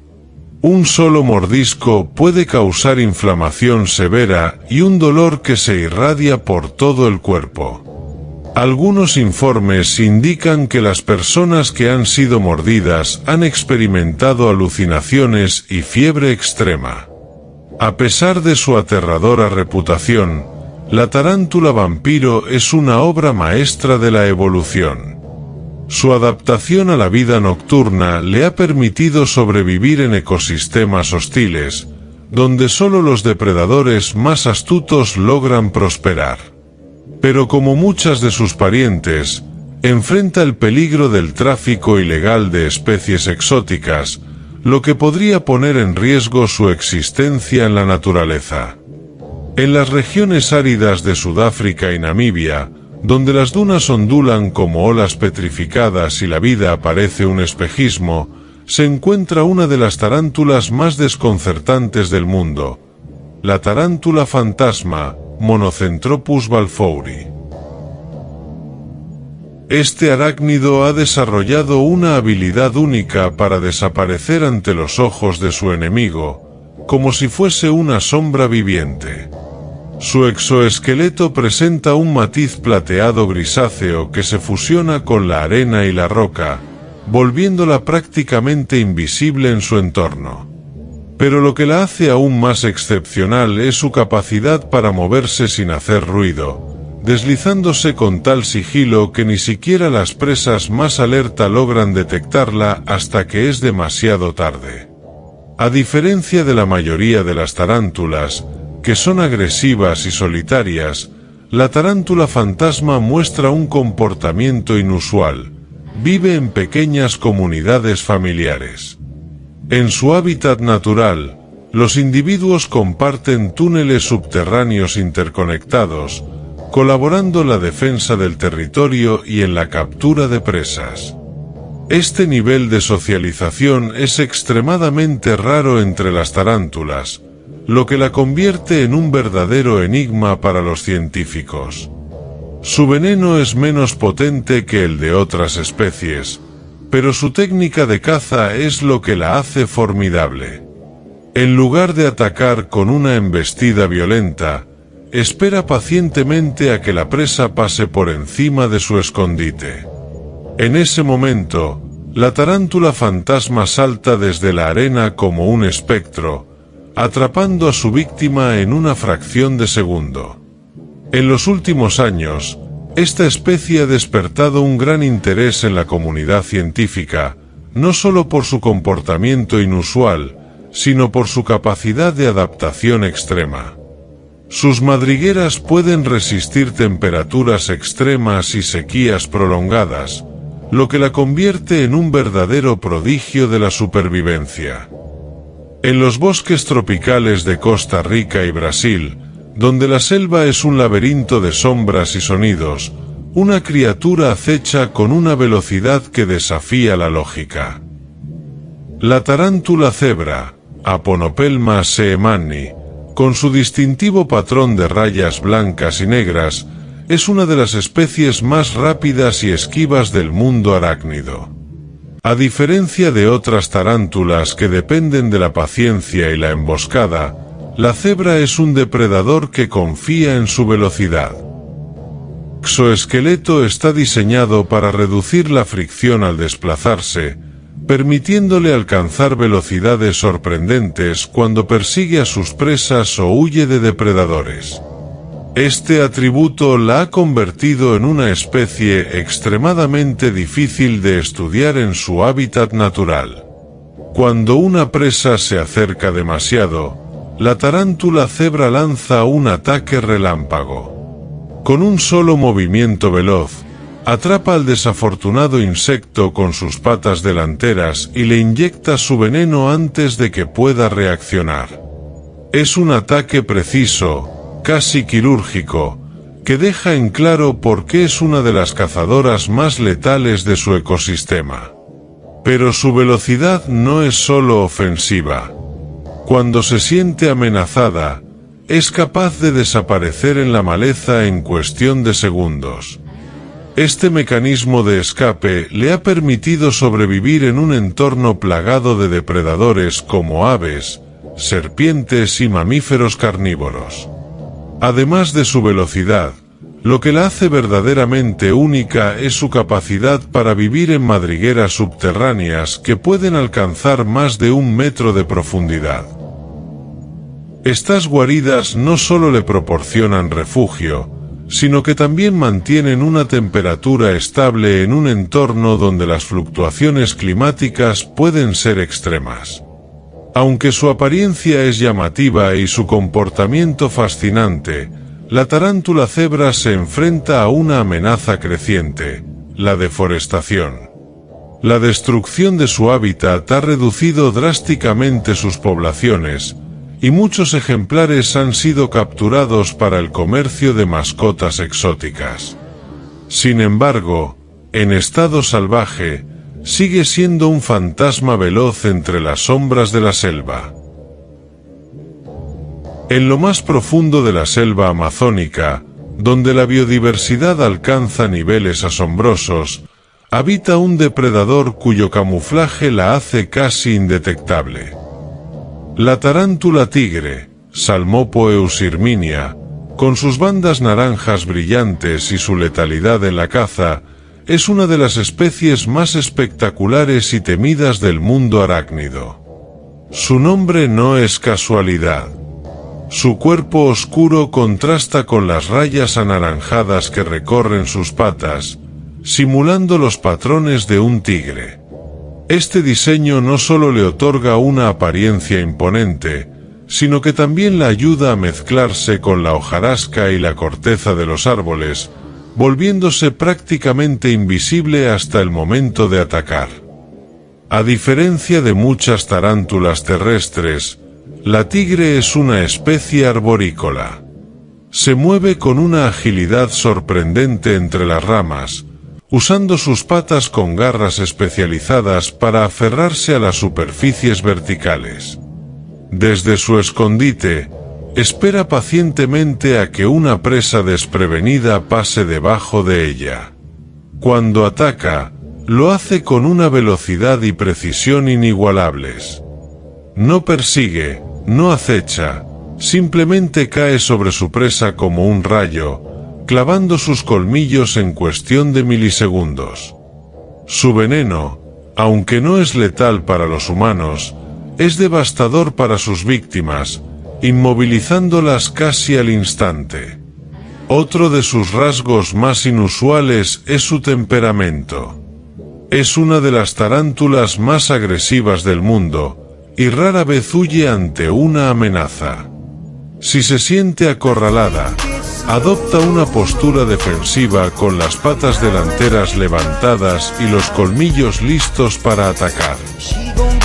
S1: Un solo mordisco puede causar inflamación severa y un dolor que se irradia por todo el cuerpo. Algunos informes indican que las personas que han sido mordidas han experimentado alucinaciones y fiebre extrema. A pesar de su aterradora reputación, La tarántula vampiro es una obra maestra de la evolución. Su adaptación a la vida nocturna le ha permitido sobrevivir en ecosistemas hostiles, donde solo los depredadores más astutos logran prosperar. Pero como muchas de sus parientes, enfrenta el peligro del tráfico ilegal de especies exóticas, lo que podría poner en riesgo su existencia en la naturaleza. En las regiones áridas de Sudáfrica y Namibia, donde las dunas ondulan como olas petrificadas y la vida parece un espejismo, se encuentra una de las tarántulas más desconcertantes del mundo, la tarántula fantasma, Monocentrophus balfouri. Este arácnido ha desarrollado una habilidad única para desaparecer ante los ojos de su enemigo, como si fuese una sombra viviente. Su exoesqueleto presenta un matiz plateado grisáceo que se fusiona con la arena y la roca, volviéndola prácticamente invisible en su entorno. Pero lo que la hace aún más excepcional es su capacidad para moverse sin hacer ruido, deslizándose con tal sigilo que ni siquiera las presas más alerta logran detectarla hasta que es demasiado tarde. A diferencia de la mayoría de las tarántulas, que son agresivas y solitarias, la tarántula fantasma muestra un comportamiento inusual. Vive en pequeñas comunidades familiares. En su hábitat natural, los individuos comparten túneles subterráneos interconectados, colaborando en la defensa del territorio y en la captura de presas. Este nivel de socialización es extremadamente raro entre las tarántulas, lo que la convierte en un verdadero enigma para los científicos. Su veneno es menos potente que el de otras especies, pero su técnica de caza es lo que la hace formidable. En lugar de atacar con una embestida violenta, espera pacientemente a que la presa pase por encima de su escondite. En ese momento, la tarántula fantasma salta desde la arena como un espectro, atrapando a su víctima en una fracción de segundo. En los últimos años, esta especie ha despertado un gran interés en la comunidad científica, no solo por su comportamiento inusual, sino por su capacidad de adaptación extrema. Sus madrigueras pueden resistir temperaturas extremas y sequías prolongadas, lo que la convierte en un verdadero prodigio de la supervivencia. En los bosques tropicales de Costa Rica y Brasil, donde la selva es un laberinto de sombras y sonidos, una criatura acecha con una velocidad que desafía la lógica. La tarántula cebra, Aponopelma seemanni, con su distintivo patrón de rayas blancas y negras, es una de las especies más rápidas y esquivas del mundo arácnido. A diferencia de otras tarántulas que dependen de la paciencia y la emboscada, la cebra es un depredador que confía en su velocidad. Su exoesqueleto está diseñado para reducir la fricción al desplazarse, permitiéndole alcanzar velocidades sorprendentes cuando persigue a sus presas o huye de depredadores. Este atributo la ha convertido en una especie extremadamente difícil de estudiar en su hábitat natural. Cuando una presa se acerca demasiado, la tarántula cebra lanza un ataque relámpago. Con un solo movimiento veloz, atrapa al desafortunado insecto con sus patas delanteras y le inyecta su veneno antes de que pueda reaccionar. Es un ataque preciso, casi quirúrgico, que deja en claro por qué es una de las cazadoras más letales de su ecosistema. Pero su velocidad no es solo ofensiva. Cuando se siente amenazada, es capaz de desaparecer en la maleza en cuestión de segundos. Este mecanismo de escape le ha permitido sobrevivir en un entorno plagado de depredadores como aves, serpientes y mamíferos carnívoros. Además de su velocidad, lo que la hace verdaderamente única es su capacidad para vivir en madrigueras subterráneas que pueden alcanzar más de 1 metro de profundidad. Estas guaridas no solo le proporcionan refugio, sino que también mantienen una temperatura estable en un entorno donde las fluctuaciones climáticas pueden ser extremas. Aunque su apariencia es llamativa y su comportamiento fascinante, la tarántula cebra se enfrenta a una amenaza creciente: la deforestación. La destrucción de su hábitat ha reducido drásticamente sus poblaciones, y muchos ejemplares han sido capturados para el comercio de mascotas exóticas. Sin embargo, en estado salvaje, sigue siendo un fantasma veloz entre las sombras de la selva. En lo más profundo de la selva amazónica, donde la biodiversidad alcanza niveles asombrosos, habita un depredador cuyo camuflaje la hace casi indetectable. La tarántula tigre, Psalmopo eusirminia, con sus bandas naranjas brillantes y su letalidad en la caza, es una de las especies más espectaculares y temidas del mundo arácnido. Su nombre no es casualidad. Su cuerpo oscuro contrasta con las rayas anaranjadas que recorren sus patas, simulando los patrones de un tigre. Este diseño no solo le otorga una apariencia imponente, sino que también la ayuda a mezclarse con la hojarasca y la corteza de los árboles, volviéndose prácticamente invisible hasta el momento de atacar. A diferencia de muchas tarántulas terrestres, la tigre es una especie arborícola. Se mueve con una agilidad sorprendente entre las ramas, usando sus patas con garras especializadas para aferrarse a las superficies verticales. Desde su escondite, espera pacientemente a que una presa desprevenida pase debajo de ella. Cuando ataca, lo hace con una velocidad y precisión inigualables. No persigue, no acecha, simplemente cae sobre su presa como un rayo, clavando sus colmillos en cuestión de milisegundos. Su veneno, aunque no es letal para los humanos, es devastador para sus víctimas, inmovilizándolas casi al instante. Otro de sus rasgos más inusuales es su temperamento. Es una de las tarántulas más agresivas del mundo, y rara vez huye ante una amenaza. Si se siente acorralada, adopta una postura defensiva con las patas delanteras levantadas y los colmillos listos para atacar.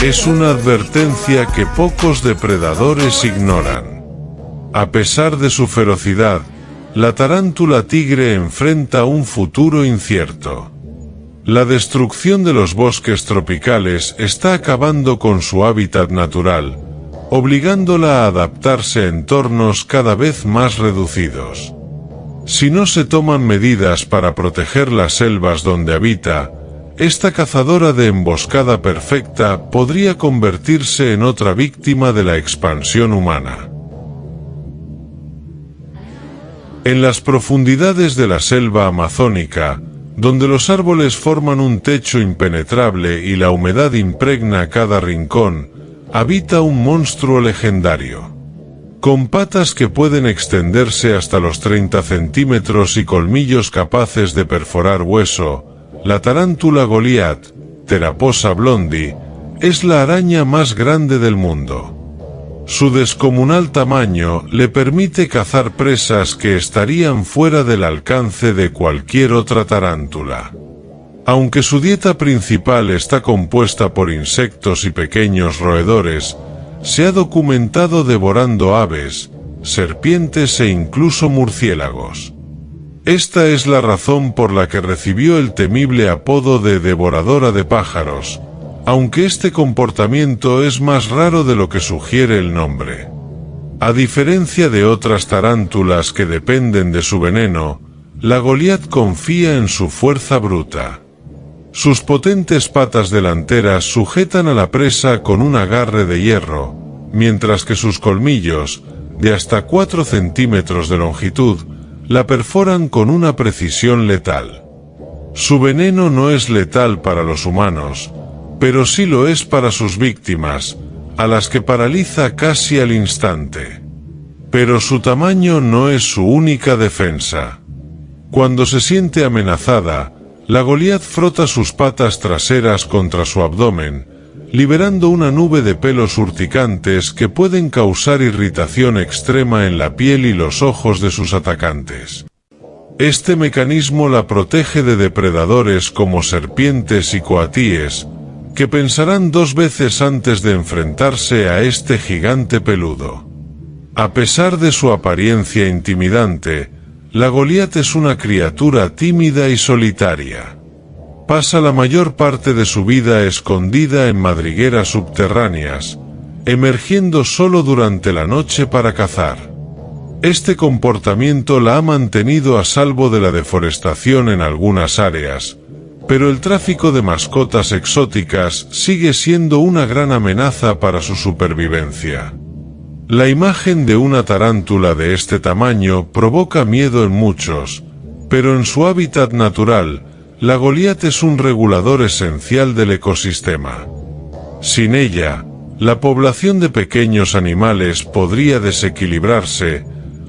S1: Es una advertencia que pocos depredadores ignoran. A pesar de su ferocidad, la tarántula tigre enfrenta un futuro incierto. La destrucción de los bosques tropicales está acabando con su hábitat natural, obligándola a adaptarse a entornos cada vez más reducidos. Si no se toman medidas para proteger las selvas donde habita, esta cazadora de emboscada perfecta podría convertirse en otra víctima de la expansión humana. En las profundidades de la selva amazónica, donde los árboles forman un techo impenetrable y la humedad impregna cada rincón, habita un monstruo legendario. Con patas que pueden extenderse hasta los 30 centímetros y colmillos capaces de perforar hueso, la tarántula Goliath, Theraposa blondi, es la araña más grande del mundo. Su descomunal tamaño le permite cazar presas que estarían fuera del alcance de cualquier otra tarántula. Aunque su dieta principal está compuesta por insectos y pequeños roedores, se ha documentado devorando aves, serpientes e incluso murciélagos. Esta es la razón por la que recibió el temible apodo de devoradora de pájaros, aunque este comportamiento es más raro de lo que sugiere el nombre. A diferencia de otras tarántulas que dependen de su veneno, la Goliath confía en su fuerza bruta. Sus potentes patas delanteras sujetan a la presa con un agarre de hierro, mientras que sus colmillos, de hasta 4 centímetros de longitud, la perforan con una precisión letal. Su veneno no es letal para los humanos, pero sí lo es para sus víctimas, a las que paraliza casi al instante. Pero su tamaño no es su única defensa. Cuando se siente amenazada, la Goliat frota sus patas traseras contra su abdomen, liberando una nube de pelos urticantes que pueden causar irritación extrema en la piel y los ojos de sus atacantes. Este mecanismo la protege de depredadores como serpientes y coatíes, que pensarán dos veces antes de enfrentarse a este gigante peludo. A pesar de su apariencia intimidante, la Goliat es una criatura tímida y solitaria. Pasa la mayor parte de su vida escondida en madrigueras subterráneas, emergiendo solo durante la noche para cazar. Este comportamiento la ha mantenido a salvo de la deforestación en algunas áreas, pero el tráfico de mascotas exóticas sigue siendo una gran amenaza para su supervivencia. La imagen de una tarántula de este tamaño provoca miedo en muchos, pero en su hábitat natural, la Goliat es un regulador esencial del ecosistema. Sin ella, la población de pequeños animales podría desequilibrarse,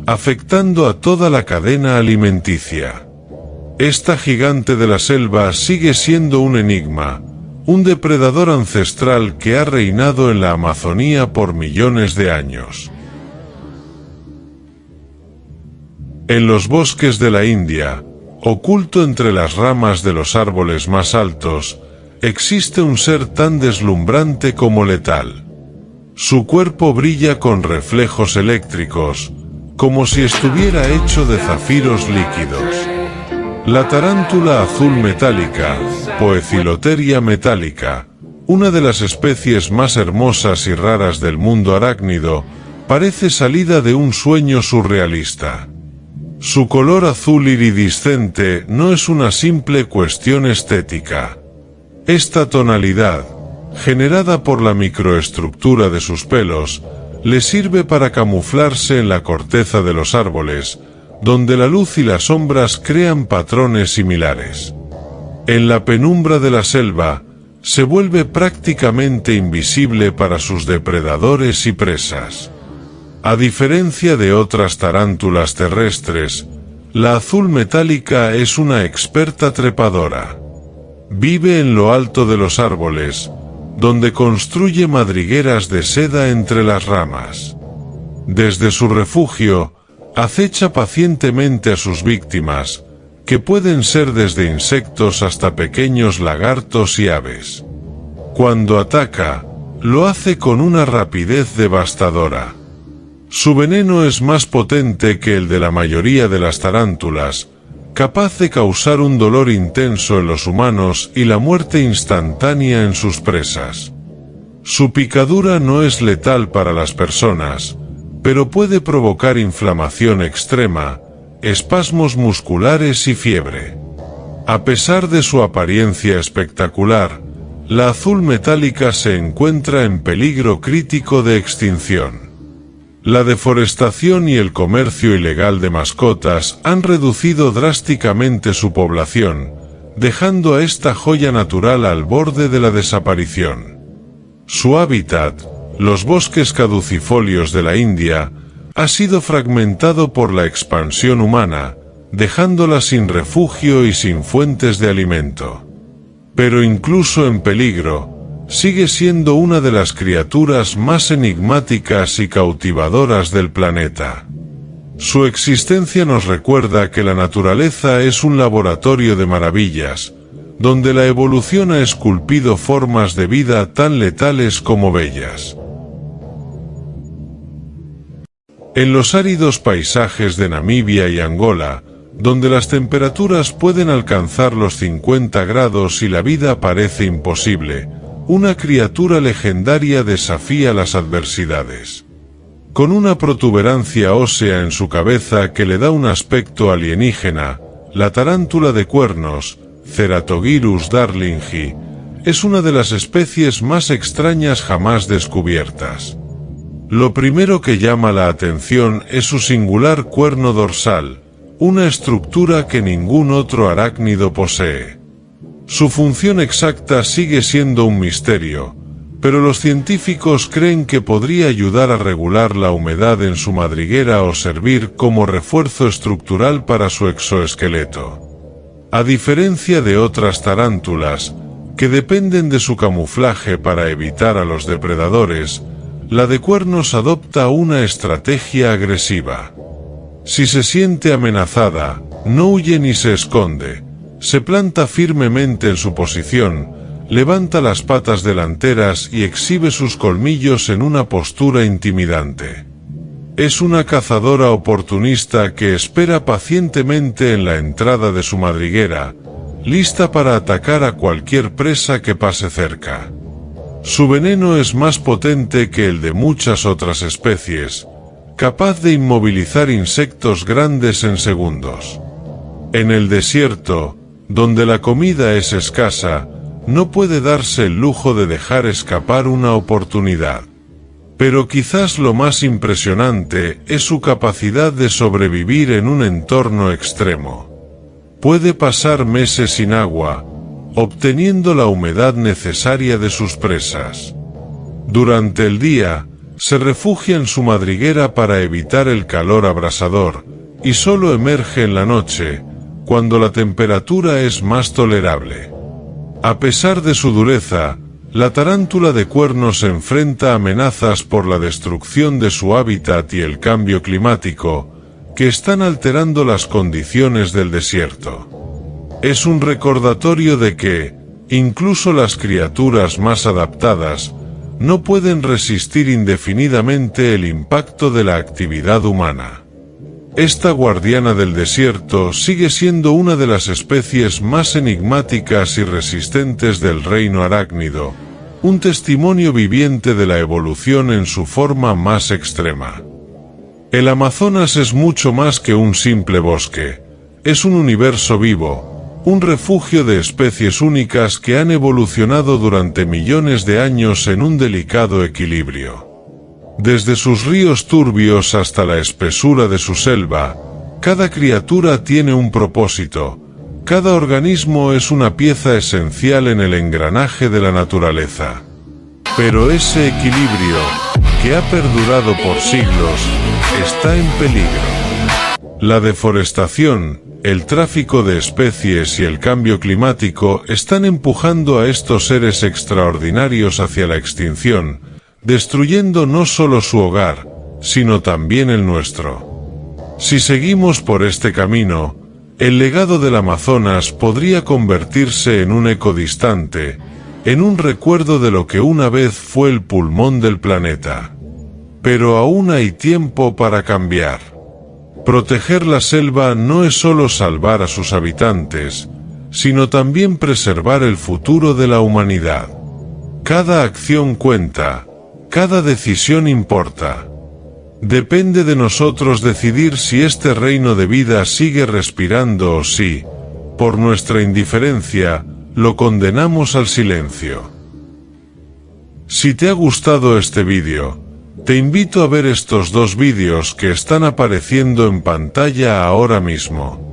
S1: afectando a toda la cadena alimenticia. Esta gigante de la selva sigue siendo un enigma, un depredador ancestral que ha reinado en la Amazonía por millones de años. En los bosques de la India, oculto entre las ramas de los árboles más altos, existe un ser tan deslumbrante como letal. Su cuerpo brilla con reflejos eléctricos, como si estuviera hecho de zafiros líquidos. La tarántula azul metálica, Poecilotheria metallica, una de las especies más hermosas y raras del mundo arácnido, parece salida de un sueño surrealista. Su color azul iridiscente no es una simple cuestión estética. Esta tonalidad, generada por la microestructura de sus pelos, le sirve para camuflarse en la corteza de los árboles, donde la luz y las sombras crean patrones similares. En la penumbra de la selva, se vuelve prácticamente invisible para sus depredadores y presas. A diferencia de otras tarántulas terrestres, la azul metálica es una experta trepadora. Vive en lo alto de los árboles, donde construye madrigueras de seda entre las ramas. Desde su refugio, acecha pacientemente a sus víctimas, que pueden ser desde insectos hasta pequeños lagartos y aves. Cuando ataca, lo hace con una rapidez devastadora. Su veneno es más potente que el de la mayoría de las tarántulas, capaz de causar un dolor intenso en los humanos y la muerte instantánea en sus presas. Su picadura no es letal para las personas, pero puede provocar inflamación extrema, espasmos musculares y fiebre. A pesar de su apariencia espectacular, la azul metálica se encuentra en peligro crítico de extinción. La deforestación y el comercio ilegal de mascotas han reducido drásticamente su población, dejando a esta joya natural al borde de la desaparición. Su hábitat, los bosques caducifolios de la India, ha sido fragmentado por la expansión humana, dejándola sin refugio y sin fuentes de alimento. Pero incluso en peligro, sigue siendo una de las criaturas más enigmáticas y cautivadoras del planeta. Su existencia nos recuerda que la naturaleza es un laboratorio de maravillas, donde la evolución ha esculpido formas de vida tan letales como bellas. En los áridos paisajes de Namibia y Angola, donde las temperaturas pueden alcanzar los 50 grados y la vida parece imposible, una criatura legendaria desafía las adversidades. Con una protuberancia ósea en su cabeza que le da un aspecto alienígena, la tarántula de cuernos, Ceratogyrus darlingi, es una de las especies más extrañas jamás descubiertas. Lo primero que llama la atención es su singular cuerno dorsal, una estructura que ningún otro arácnido posee. Su función exacta sigue siendo un misterio, pero los científicos creen que podría ayudar a regular la humedad en su madriguera o servir como refuerzo estructural para su exoesqueleto. A diferencia de otras tarántulas, que dependen de su camuflaje para evitar a los depredadores, la de cuernos adopta una estrategia agresiva. Si se siente amenazada, no huye ni se esconde, se planta firmemente en su posición, levanta las patas delanteras y exhibe sus colmillos en una postura intimidante. Es una cazadora oportunista que espera pacientemente en la entrada de su madriguera, lista para atacar a cualquier presa que pase cerca. Su veneno es más potente que el de muchas otras especies, capaz de inmovilizar insectos grandes en segundos. En el desierto, donde la comida es escasa, no puede darse el lujo de dejar escapar una oportunidad. Pero quizás lo más impresionante es su capacidad de sobrevivir en un entorno extremo. Puede pasar meses sin agua, obteniendo la humedad necesaria de sus presas. Durante el día, se refugia en su madriguera para evitar el calor abrasador, y solo emerge en la noche, cuando la temperatura es más tolerable. A pesar de su dureza, la tarántula de cuernos se enfrenta a amenazas por la destrucción de su hábitat y el cambio climático, que están alterando las condiciones del desierto. Es un recordatorio de que, incluso las criaturas más adaptadas, no pueden resistir indefinidamente el impacto de la actividad humana. Esta guardiana del desierto sigue siendo una de las especies más enigmáticas y resistentes del reino arácnido, un testimonio viviente de la evolución en su forma más extrema. El Amazonas es mucho más que un simple bosque, es un universo vivo, un refugio de especies únicas que han evolucionado durante millones de años en un delicado equilibrio. Desde sus ríos turbios hasta la espesura de su selva, cada criatura tiene un propósito, cada organismo es una pieza esencial en el engranaje de la naturaleza. Pero ese equilibrio, que ha perdurado por siglos, está en peligro. La deforestación, el tráfico de especies y el cambio climático están empujando a estos seres extraordinarios hacia la extinción, destruyendo no solo su hogar, sino también el nuestro. Si seguimos por este camino, el legado del Amazonas podría convertirse en un eco distante, en un recuerdo de lo que una vez fue el pulmón del planeta. Pero aún hay tiempo para cambiar. Proteger la selva no es solo salvar a sus habitantes, sino también preservar el futuro de la humanidad. Cada acción cuenta, cada decisión importa. Depende de nosotros decidir si este reino de vida sigue respirando o si, por nuestra indiferencia, lo condenamos al silencio. Si te ha gustado este vídeo, te invito a ver estos dos vídeos que están apareciendo en pantalla ahora mismo.